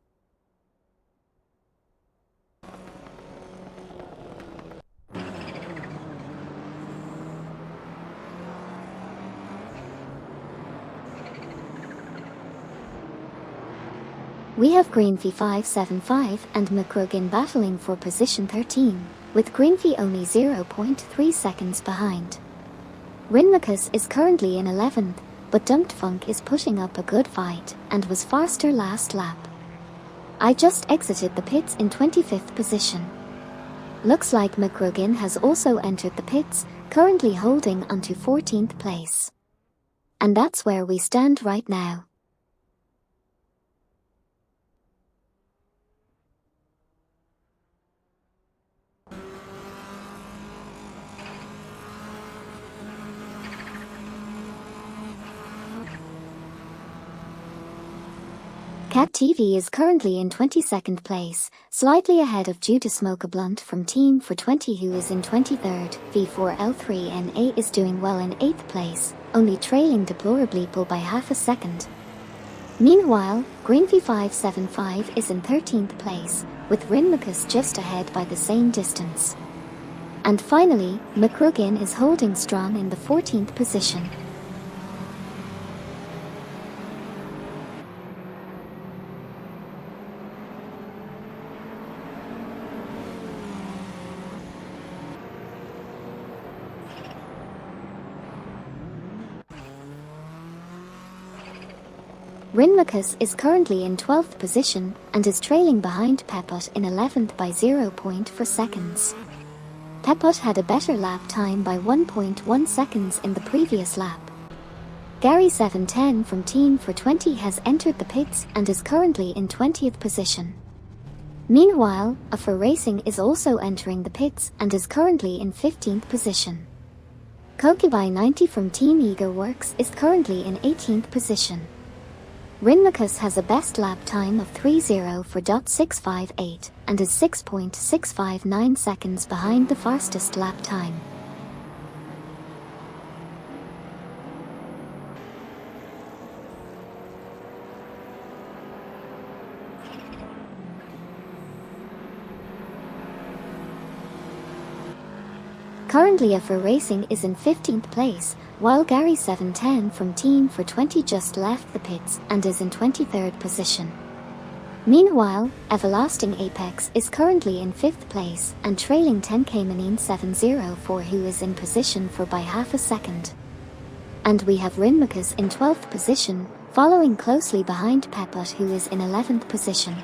We have Greenfee 575 and McGruggin battling for position 13, with Greenfee only 0.3 seconds behind. Rinmacus is currently in 11th, but Dunked Funk is putting up a good fight and was faster last lap. I just exited the pits in 25th position. Looks like McGruggin has also entered the pits, currently holding onto 14th place. And that's where we stand right now. Cat TV is currently in 22nd place, slightly ahead of Due to Smoke a Blunt from Team for 20, who is in 23rd. V4L3NA is doing well in 8th place, only trailing Deplorableeple by half a second. Meanwhile, Greenfee 575 is in 13th place, with Rinmacus just ahead by the same distance. And finally, McGruggin is holding strong in the 14th position. Rinmacus is currently in 12th position and is trailing behind Pepot in 11th by 0.4 seconds. Pepot had a better lap time by 1.1 seconds in the previous lap. Gary 710 from Team for 20 has entered the pits and is currently in 20th position. Meanwhile, For Racing is also entering the pits and is currently in 15th position. Kokubai 90 from Team Eager Works is currently in 18th position. Rinmacus has a best lap time of 3:04.658 and is 6.659 seconds behind the fastest lap time. Currently For Racing is in 15th place, while Gary 710 from Team for 20 just left the pits and is in 23rd position. Meanwhile, Everlasting Apex is currently in 5th place and trailing 10K Manine 704, who is in position for by half a second. And we have Rinmacus in 12th position, following closely behind Pepot, who is in 11th position.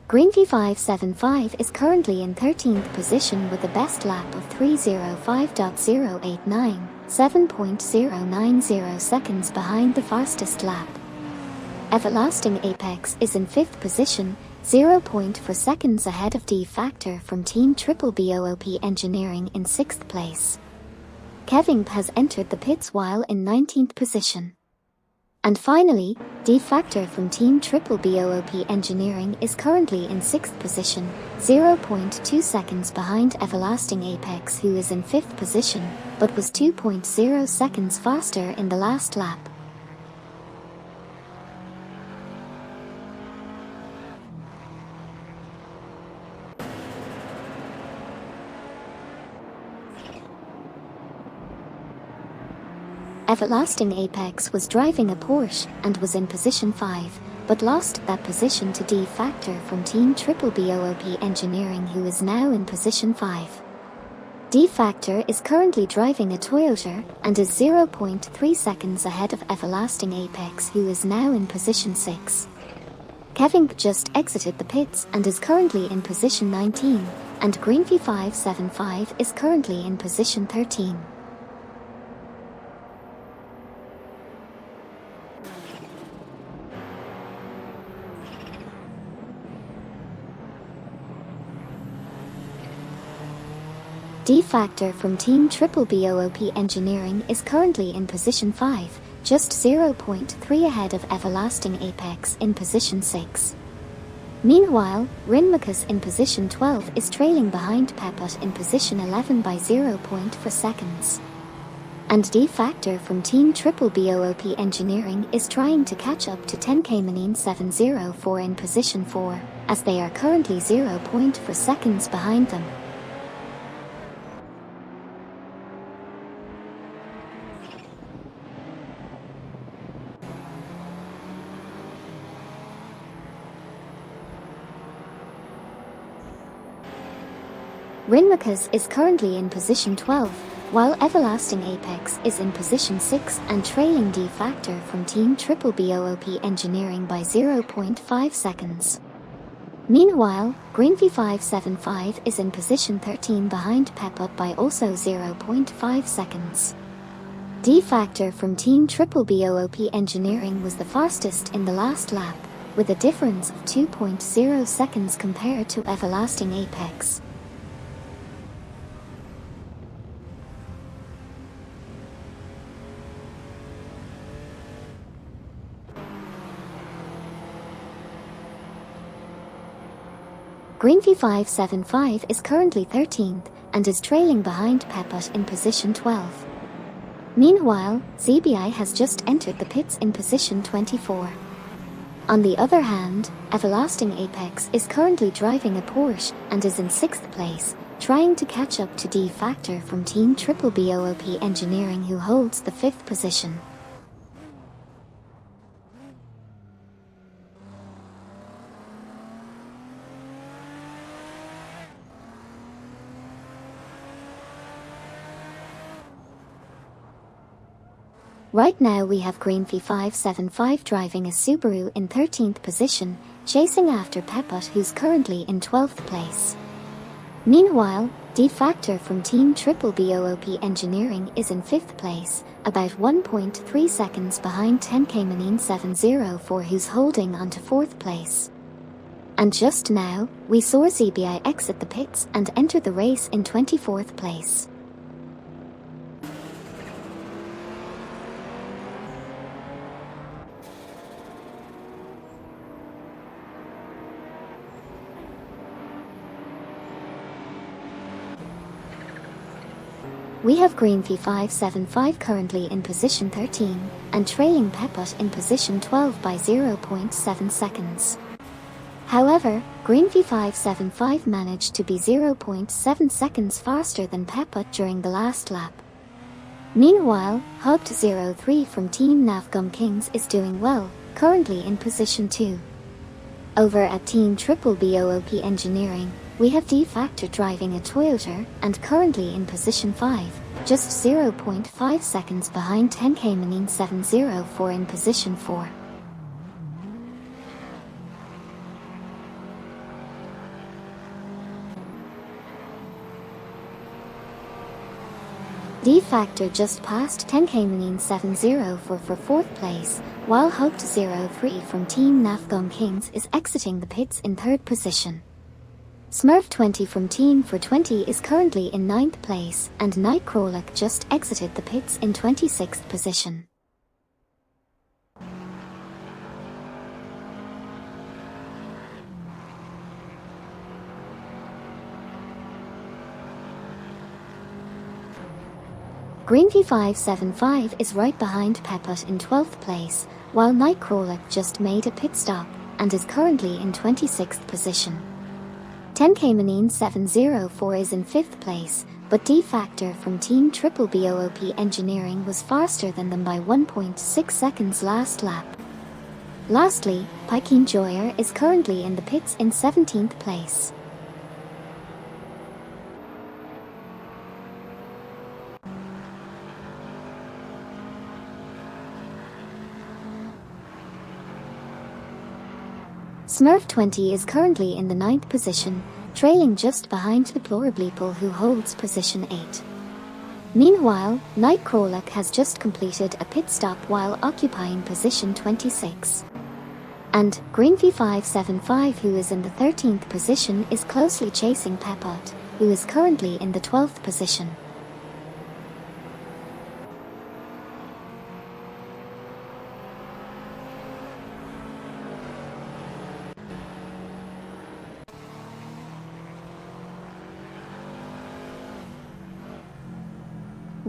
Greenfee 575 is currently in 13th position with a best lap of 3:05.089, 7.090 seconds behind the fastest lap. Everlasting Apex is in 5th position, 0.4 seconds ahead of D Factor from Team Triple BOOP Engineering in 6th place. Kevin has entered the pits while in 19th position. And finally, D Factor from Team Triple BOOP Engineering is currently in 6th position, 0.2 seconds behind Everlasting Apex, who is in 5th position, but was 2.0 seconds faster in the last lap. Everlasting Apex was driving a Porsche and was in position 5, but lost that position to D Factor from Team Triple BOOP Engineering, who is now in position 5. D Factor is currently driving a Toyota and is 0.3 seconds ahead of Everlasting Apex, who is now in position 6. Kevin just exited the pits and is currently in position 19, and Greenfy575 is currently in position 13. D Factor from Team Triple BOOP Engineering is currently in position 5, just 0.3 ahead of Everlasting Apex in position 6. Meanwhile, Rinmakus in position 12 is trailing behind Pepot in position 11 by 0.4 seconds. And D Factor from Team Triple BOOP Engineering is trying to catch up to 10K704 in position 4, as they are currently 0.4 seconds behind them. Rinmakus is currently in position 12, while Everlasting Apex is in position 6 and trailing D Factor from Team Triple BOOP Engineering by 0.5 seconds. Meanwhile, Greenfy575 is in position 13 behind Pepot by also 0.5 seconds. D Factor from Team Triple BOOP Engineering was the fastest in the last lap, with a difference of 2.0 seconds compared to Everlasting Apex. Greenfy575 is currently 13th and is trailing behind Pepot in position 12. Meanwhile, ZBI has just entered the pits in position 24. On the other hand, Everlasting Apex is currently driving a Porsche and is in 6th place, trying to catch up to D Factor from Team Triple BOOP Engineering, who holds the 5th position. Right now we have Greenfy575 driving a Subaru in 13th position, chasing after Pepot, who's currently in 12th place. Meanwhile, D Factor from Team Triple BOOP Engineering is in 5th place, about 1.3 seconds behind 10K704, who's holding on to 4th place. And just now, we saw ZBI exit the pits and enter the race in 24th place. We have Greenfy575 currently in position 13, and trailing Pepot in position 12 by 0.7 seconds. However, Greenfy575 managed to be 0.7 seconds faster than Pepot during the last lap. Meanwhile, Hugged03 from Team Navgum Kings is doing well, currently in position 2. Over at Team Triple BOOP Engineering, we have D Factor driving a Toyota and currently in position 5, just 0.5 seconds behind 10K704 in position 4. D Factor just passed 10K704 for 4th place, while Hugged03 from Team Navgum Kings is exiting the pits in 3rd position. Smurf20 from Team for 20 is currently in 9th place, and Nightcrawler just exited the pits in 26th position. Green V575 is right behind Pepot in 12th place, while Nightcrawler just made a pit stop and is currently in 26th position. 10K Manine 704 is in 5th place, but D-Factor from Team Triple BOOP Engineering was faster than them by 1.6 seconds last lap. Lastly, Pikeen Joyer is currently in the pits in 17th place. Smurf20 is currently in the 9th position, trailing just behind Deplorableeple, who holds position 8. Meanwhile, Nightcrawler has just completed a pit stop while occupying position 26. And Green V575, who is in the 13th position, is closely chasing Pepot, who is currently in the 12th position.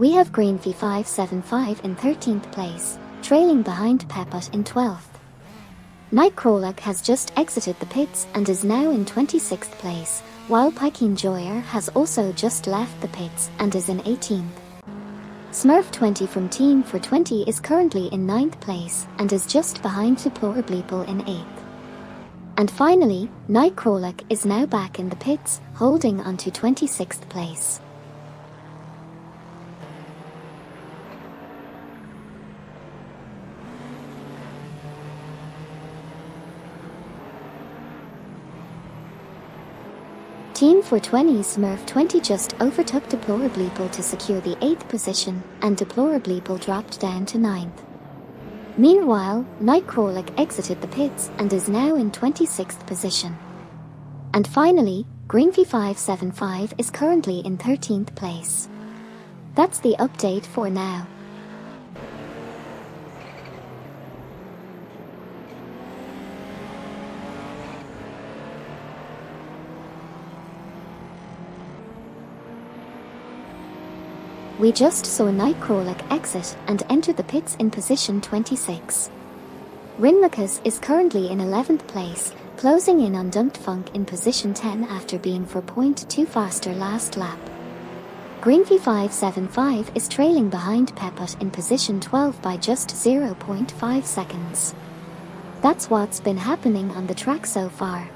We have Green V575 in 13th place, trailing behind Pepot in 12th. Nightcrawler has just exited the pits and is now in 26th place, while Pikeen Joyer has also just left the pits and is in 18th. Smurf20 from Team for 20 is currently in 9th place and is just behind Deplorableeple in 8th. And finally, Nightcrawler is now back in the pits, holding onto 26th place. Team for 20 Smurf20 just overtook Deplorableeple to secure the 8th position, and Deplorableeple dropped down to 9th. Meanwhile, Nightcrawler exited the pits and is now in 26th position. And finally, Green V575 is currently in 13th place. That's the update for now. We just saw Nightcrawler exit and enter the pits in position 26. Rinlacus is currently in 11th place, closing in on Dumped Funk in position 10 after being 4.2 faster last lap. Green V575 is trailing behind Pepot in position 12 by just 0.5 seconds. That's what's been happening on the track so far.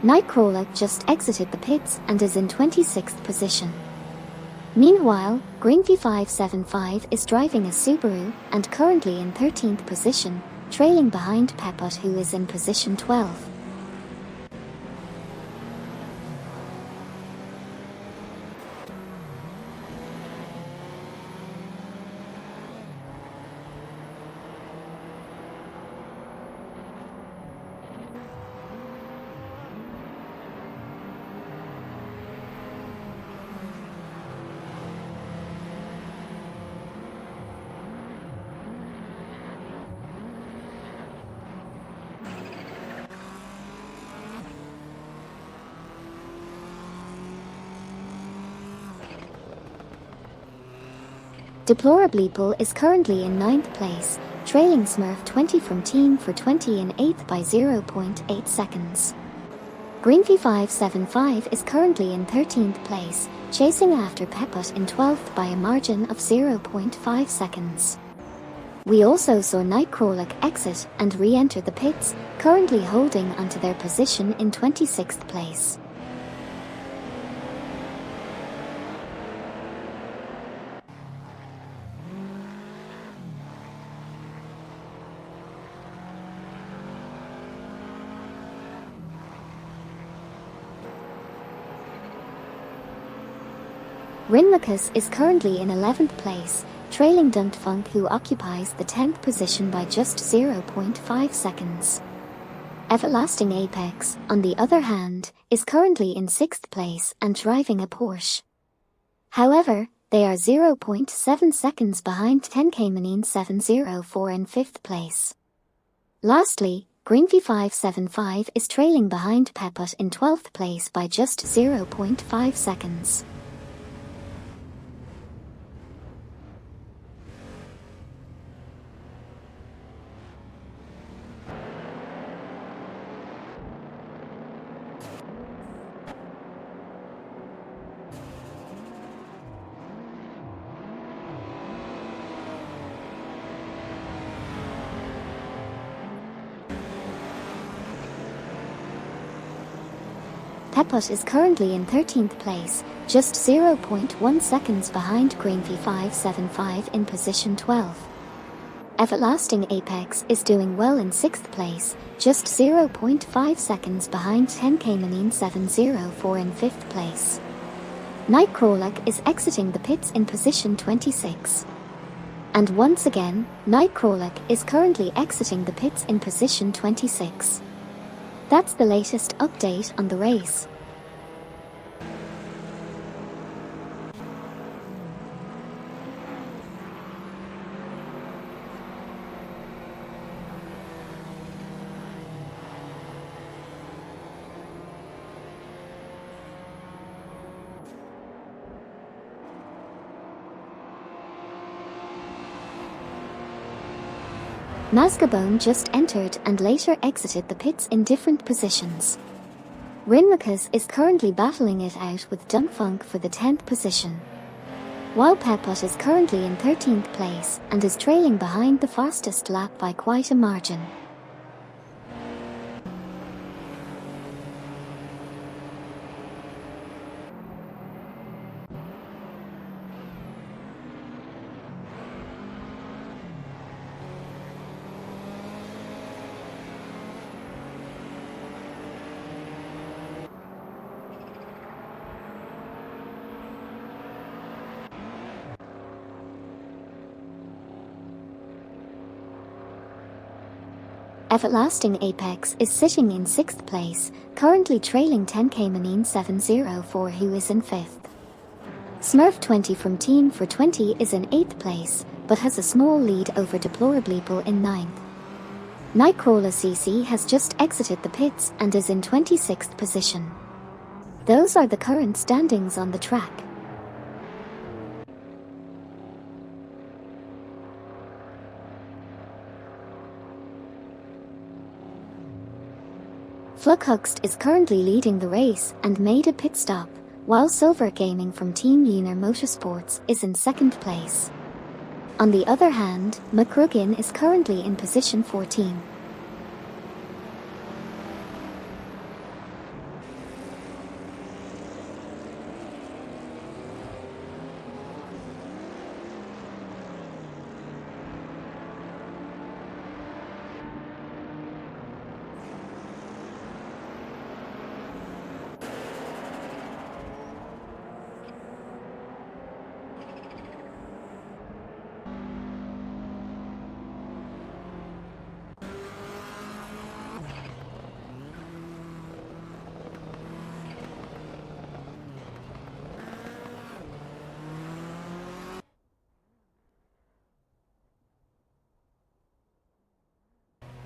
Nightcrawler just exited the pits and is in 26th position. Meanwhile, Green V575 is driving a Subaru and currently in 13th position, trailing behind Pepot, who is in position 12. Deplorableeple is currently in 9th place, trailing Smurf20 from Team for 20 in 8th by 0.8 seconds. Green V575 is currently in 13th place, chasing after Pepot in 12th by a margin of 0.5 seconds. We also saw Nightcrawler exit and re-enter the pits, currently holding onto their position in 26th place. Rinlacus is currently in 11th place, trailing Dumped Funk, who occupies the 10th position by just 0.5 seconds. Everlasting Apex, on the other hand, is currently in 6th place and driving a Porsche. However, they are 0.7 seconds behind 10K Manine 704 in 5th place. Lastly, Greenfee575 is trailing behind Peput in 12th place by just 0.5 seconds. Peput is currently in 13th place, just 0.1 seconds behind Greenfee575 in position 12. Everlasting Apex is doing well in 6th place, just 0.5 seconds behind 10K704 in 5th place. Nightcrawler is exiting the pits in position 26. And once again, Nightcrawler is currently exiting the pits in position 26. That's the latest update on the race. Mazgabone just entered and later exited the pits in different positions. Rinmakas is currently battling it out with Dunfunk for the 10th position. While Peput is currently in 13th place and is trailing behind the fastest lap by quite a margin. Everlasting Apex is sitting in 6th place, currently trailing 10K704 who is in 5th. Smurf20 from Team for 20 is in 8th place, but has a small lead over Deplorableeple in 9th. Nightcrawler CC has just exited the pits and is in 26th position. Those are the current standings on the track. Fluxhuxt is currently leading the race and made a pit stop, while Silver Gaming from Team Lunar Motorsports is in 2nd place. On the other hand, McRuggin is currently in position 14.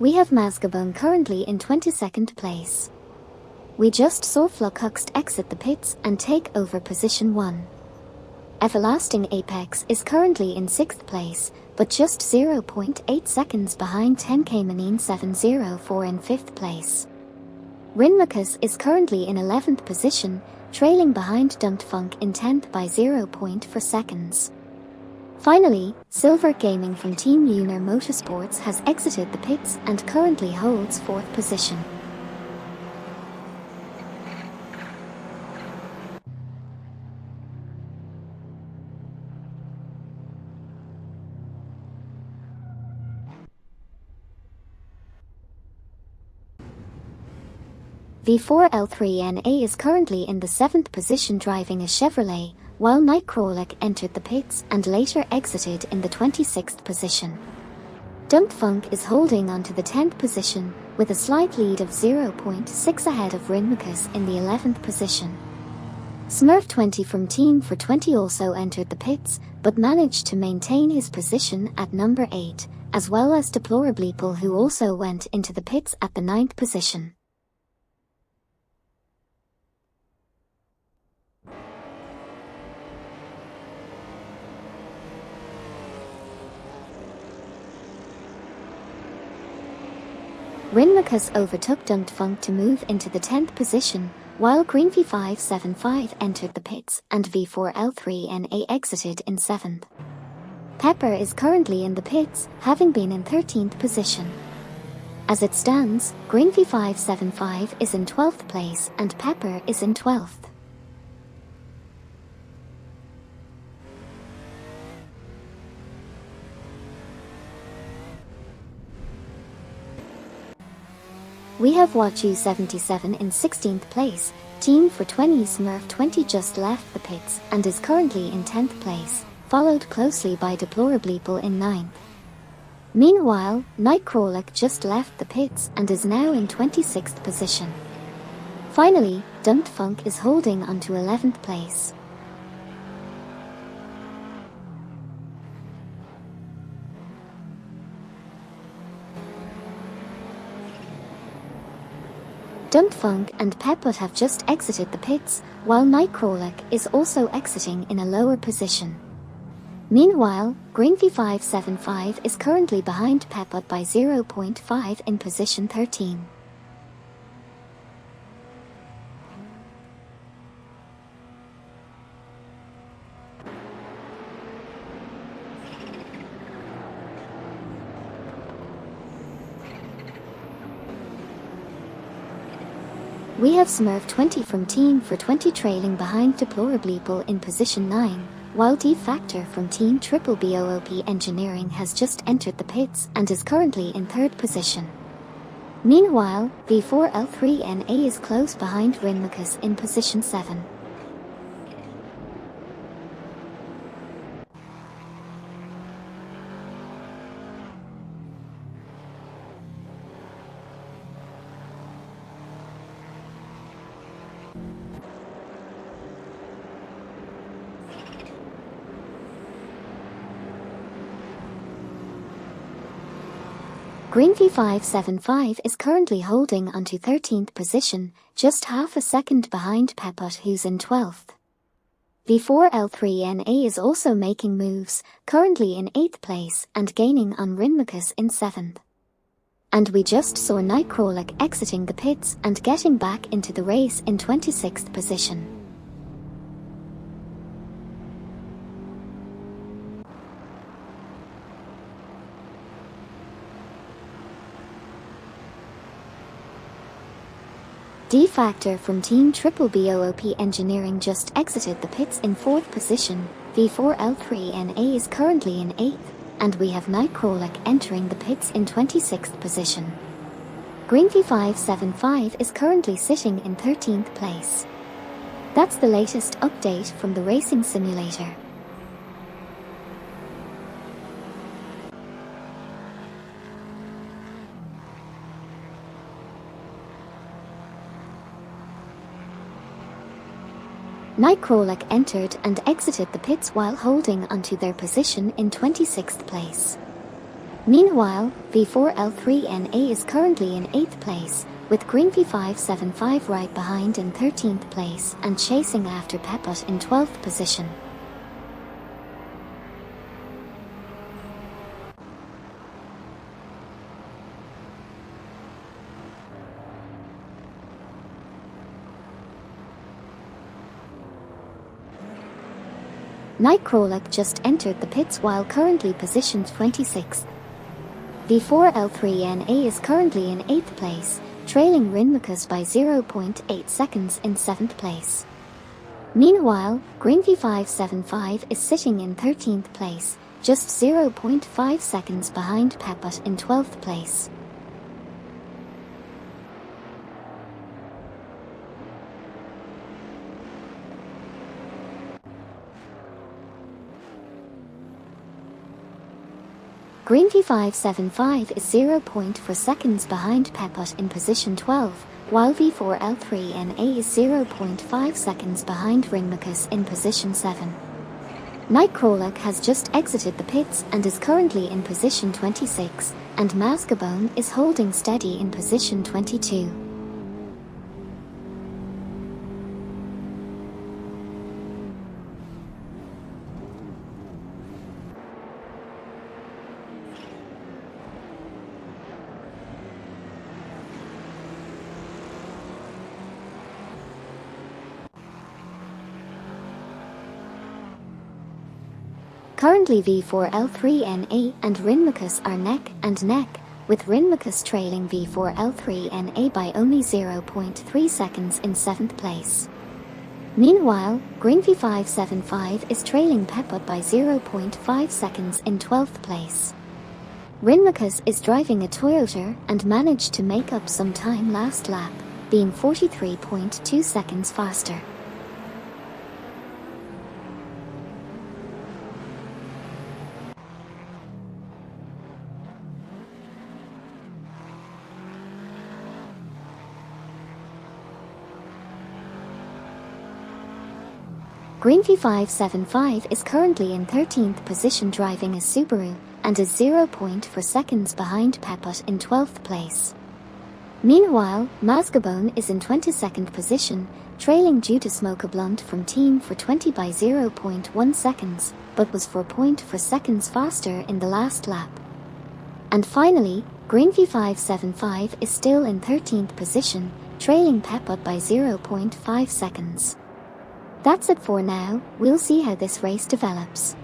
We have Mazgabone currently in 22nd place. We just saw Fluxhuxt exit the pits and take over position 1. Everlasting Apex is currently in 6th place, but just 0.8 seconds behind 10K704 in 5th place. Rinmakas is currently in 11th position, trailing behind Dumpfunk in 10th by 0.4 seconds. Finally, Silver Gaming from Team Lunar Motorsports has exited the pits and currently holds 4th position. V4L3NA is currently in the 7th position driving a Chevrolet, while Nightcrawler entered the pits and later exited in the 26th position. Dumpfunk is holding on to the 10th position, with a slight lead of 0.6 ahead of Rinmakas in the 11th position. Smurf20 from Team for 20 also entered the pits, but managed to maintain his position at number 8, as well as Deplorableeple, who also went into the pits at the 9th position. Rinmacus overtook Dunkfunk to move into the 10th position, while Green V575 entered the pits and V4L3NA exited in 7th. Pepper is currently in the pits, having been in 13th position. As it stands, Green V575 is in 12th place and Pepper is in 12th. We have Wachu77 in 16th place. Team for 20 Smurf 20 just left the pits and is currently in 10th place, followed closely by Deplorableeple in 9th. Meanwhile, Nightcrawler just left the pits and is now in 26th position. Finally, Dunkfunk is holding on to 11th place. Dunkfunk and Peput have just exited the pits, while Nightcrawler is also exiting in a lower position. Meanwhile, Green V575 is currently behind Peput by 0.5 in position 13. We have Smurf 20 from Team for 20 trailing behind Deplorableeple in position 9, while D-Factor from Team Triple BOOP Engineering has just entered the pits and is currently in 3rd position. Meanwhile, V4L3NA is close behind Rinmacus in position 7. Green V575 is currently holding onto 13th position, just half a second behind Peput, who's in 12th. V4L3NA is also making moves, currently in 8th place and gaining on Rinmacus in 7th. And we just saw Nightcrawler exiting the pits and getting back into the race in 26th position. D-Factor from Team Triple BOOP Engineering just exited the pits in 4th position. V4L3NA is currently in 8th, and we have Nightcrawler entering the pits in 26th position. Green V575 is currently sitting in 13th place. That's the latest update from the racing simulator. Nightcrawler entered and exited the pits while holding onto their position in 26th place. Meanwhile, V4L3NA is currently in 8th place, with Green V575 right behind in 13th place and chasing after Peput in 12th position. Nightcrawler just entered the pits while currently positioned 26th. V4L3NA is currently in 8th place, trailing Rinmacus by 0.8 seconds in 7th place. Meanwhile, Green V575 is sitting in 13th place, just 0.5 seconds behind Peput in 12th place. Green V575 is 0.4 seconds behind Peput in position 12, while V4L3NA is 0.5 seconds behind Rinmacus in position 7. Nightcrawler has just exited the pits and is currently in position 26, and Mascabone is holding steady in position 22. Currently V4L3NA and Rinmachus are neck and neck, with Rinmachus trailing V4L3NA by only 0.3 seconds in 7th place. Meanwhile, Green V575 is trailing Pepot by 0.5 seconds in 12th place. Rinmachus is driving a Toyota and managed to make up some time last lap, being 43.2 seconds faster. Green V575 is currently in 13th position driving a Subaru, and is 0.4 seconds behind Pepot in 12th place. Meanwhile, Mascabone is in 22nd position, trailing due to Smoke a Blunt from Team for 20 by 0.1 seconds, but was 4.4 seconds faster in the last lap. And finally, Green V575 is still in 13th position, trailing Pepot by 0.5 seconds. That's it for now, we'll see how this race develops.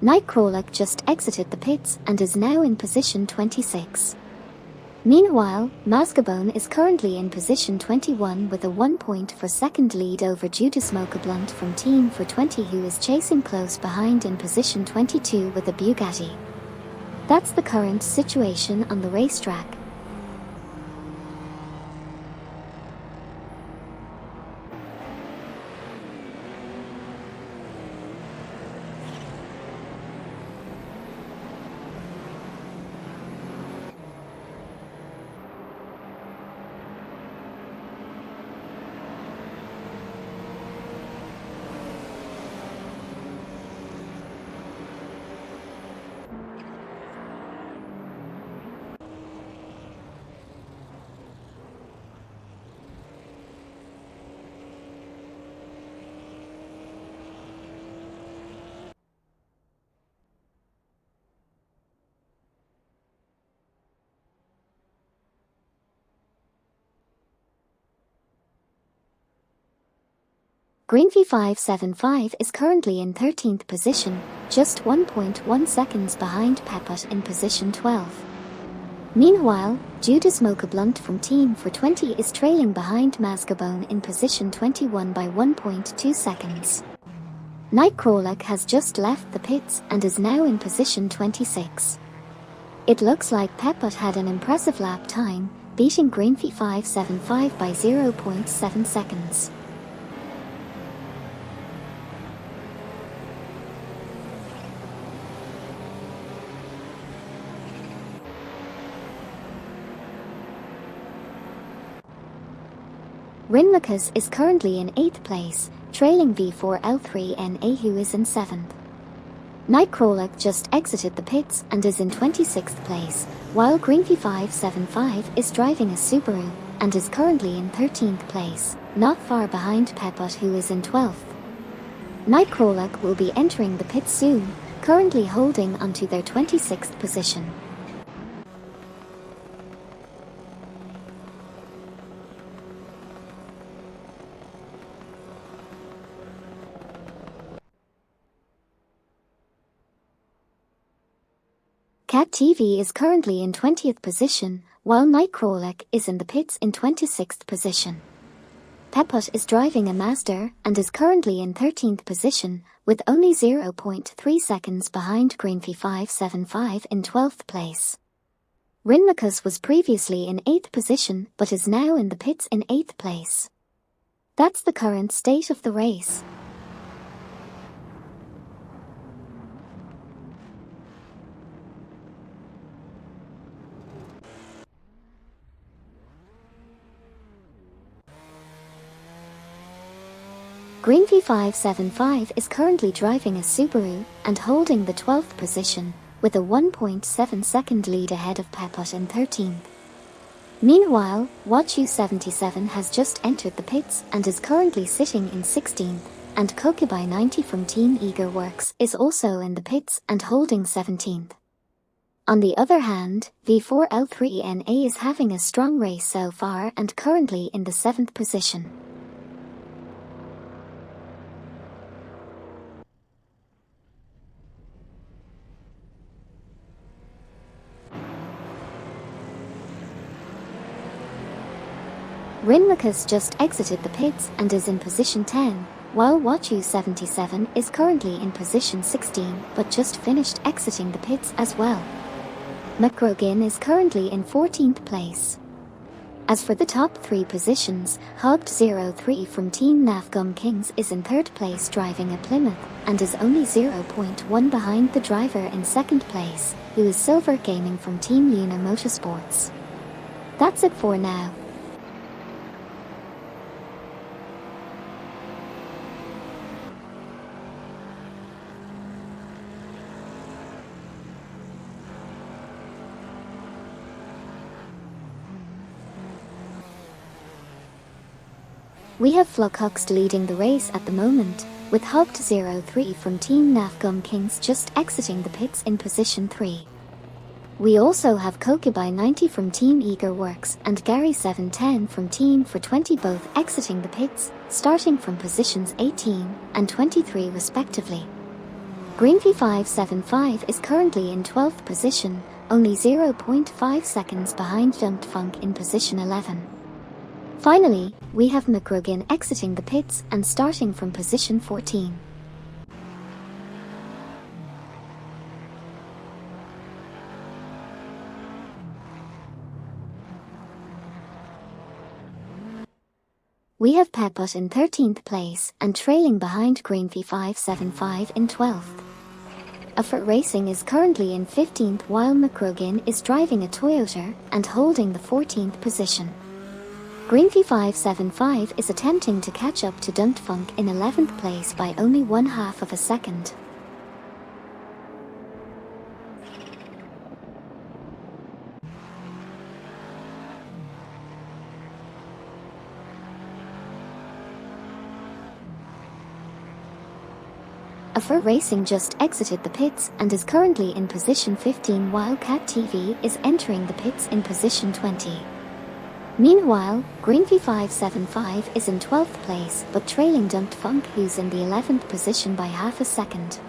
Nightcrawler just exited the pits and is now in position 26. Meanwhile, Mascabone is currently in position 21 with a 1.4 second lead over due to Smoke a Blunt from Team for 20, who is chasing close behind in position 22 with a Bugatti. That's the current situation on the racetrack. Green V575 is currently in 13th position, just 1.1 seconds behind Pepot in position 12. Meanwhile, due to Smoke a Blunt from Team for 20 is trailing behind Mascabone in position 21 by 1.2 seconds. Nightcrawler has just left the pits and is now in position 26. It looks like Pepot had an impressive lap time, beating Green V575 by 0.7 seconds. Rinmachus is currently in 8th place, trailing V4L3NA, who is in 7th. Nightcrawler just exited the pits and is in 26th place, while Green V575 is driving a Subaru and is currently in 13th place, not far behind Pepot, who is in 12th. Nightcrawler will be entering the pits soon, currently holding onto their 26th position. Cat TV is currently in 20th position, while Nightcrawler is in the pits in 26th position. Pepot is driving a Mazda and is currently in 13th position, with only 0.3 seconds behind Green V575 in 12th place. Rinmachus was previously in 8th position but is now in the pits in 8th place. That's the current state of the race. Green V575 is currently driving a Subaru and holding the 12th position, with a 1.7 second lead ahead of Pepot in 13th. Meanwhile, Watch U77 has just entered the pits and is currently sitting in 16th, and Kokubai 90 from Team Eager Works is also in the pits and holding 17th. On the other hand, V4L3NA is having a strong race so far and currently in the 7th position. Rinlacus just exited the pits and is in position 10, while Watch U77 is currently in position 16 but just finished exiting the pits as well. McGrogan is currently in 14th place. As for the top 3 positions, Hogged03 from Team Nafgum Kings is in 3rd place driving a Plymouth and is only 0.1 behind the driver in 2nd place, who is Silver Gaming from Team Luna Motorsports. That's it for now. We have Flughuxt leading the race at the moment, with Hogged03 from Team Nafgum Kings just exiting the pits in position 3. We also have Kokubai 90 from Team Eager Works and Gary 710 from Team for 20 both exiting the pits, starting from positions 18 and 23 respectively. Green V575 is currently in 12th position, only 0.5 seconds behind Dumped Funk in position 11. Finally, we have McGrogan exiting the pits and starting from position 14. We have Pepot in 13th place and trailing behind Green V575 in 12th. Effort Racing is currently in 15th while McGrogan is driving a Toyota and holding the 14th position. Green V575 is attempting to catch up to Dumped Funk in 11th place by only 1/2 of a second. Effort Racing just exited the pits and is currently in position 15 while Cat TV is entering the pits in position 20. Meanwhile, Green V575 is in 12th place but trailing Dumped Funk who's in the 11th position by 1/2 a second.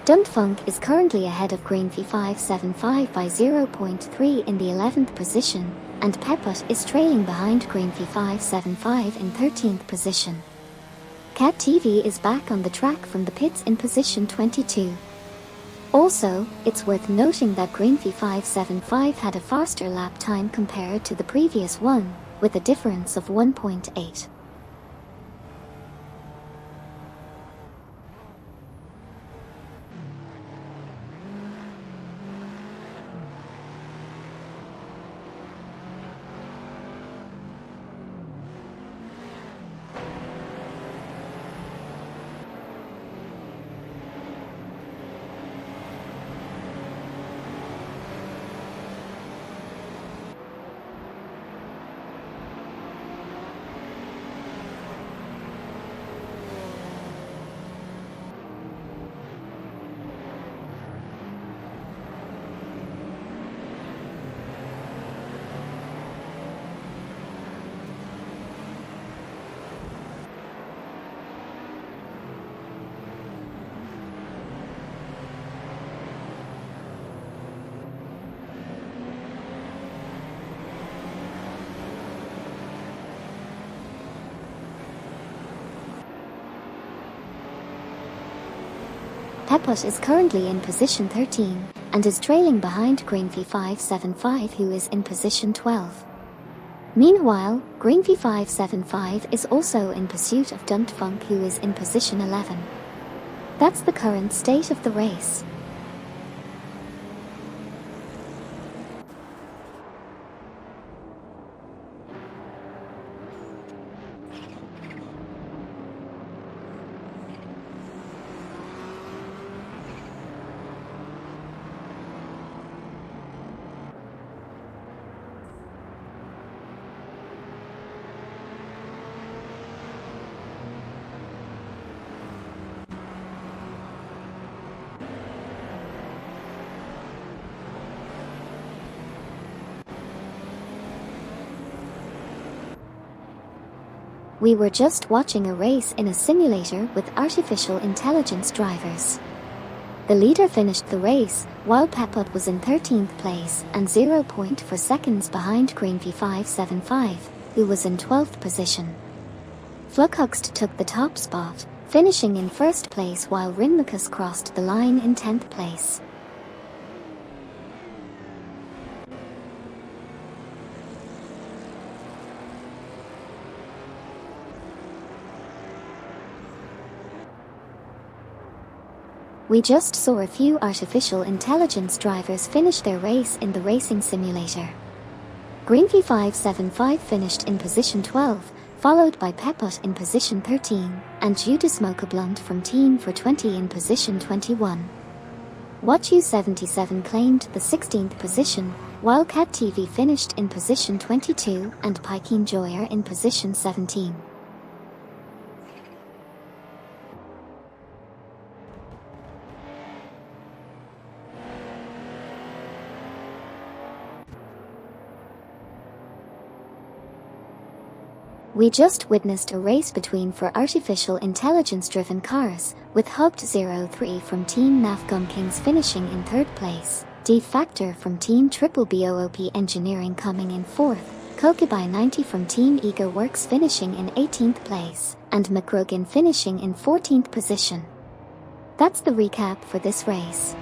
Dumped Funk is currently ahead of Green V575 by 0.3 in the 11th position, and Pepot is trailing behind Green V575 in 13th position. Cat TV is back on the track from the pits in position 22. Also, it's worth noting that Green V575 had a faster lap time compared to the previous one, with a difference of 1.8. Pepot is currently in position 13 and is trailing behind Green V575, who is in position 12. Meanwhile, Green V575 is also in pursuit of Dunt Funk, who is in position 11. That's the current state of the race. We were just watching a race in a simulator with artificial intelligence drivers. The leader finished the race, while Pepot was in 13th place and 0.4 seconds behind Green V575, who was in 12th position. Flughuxt took the top spot, finishing in first place, while Rinmacus crossed the line in 10th place. We just saw a few artificial intelligence drivers finish their race in the racing simulator. Green V575 finished in position 12, followed by Pepot in position 13, and Udismokablund from Team for 20 in position 21. WatchU77 claimed the 16th position, while Cat TV finished in position 22 and Pikeen Joyer in position 17. We just witnessed a race between four artificial intelligence-driven cars, with Hubbed03 from Team Nafgum Kings finishing in 3rd place, D-Factor from Team Triple BOOP Engineering coming in 4th, Kokubai 90 from Team Eager Works finishing in 18th place, and McRogan finishing in 14th position. That's the recap for this race.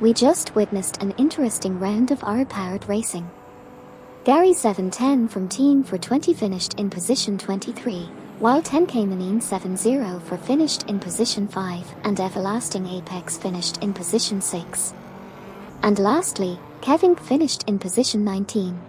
We just witnessed an interesting round of R-powered racing. Gary 710 from Team for 20 finished in position 23, while 10K Manine 70 for finished in position 5 and Everlasting Apex finished in position 6. And lastly, Kevin finished in position 19.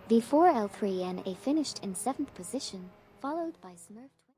V4L3NA finished in 7th position, followed by Smurf.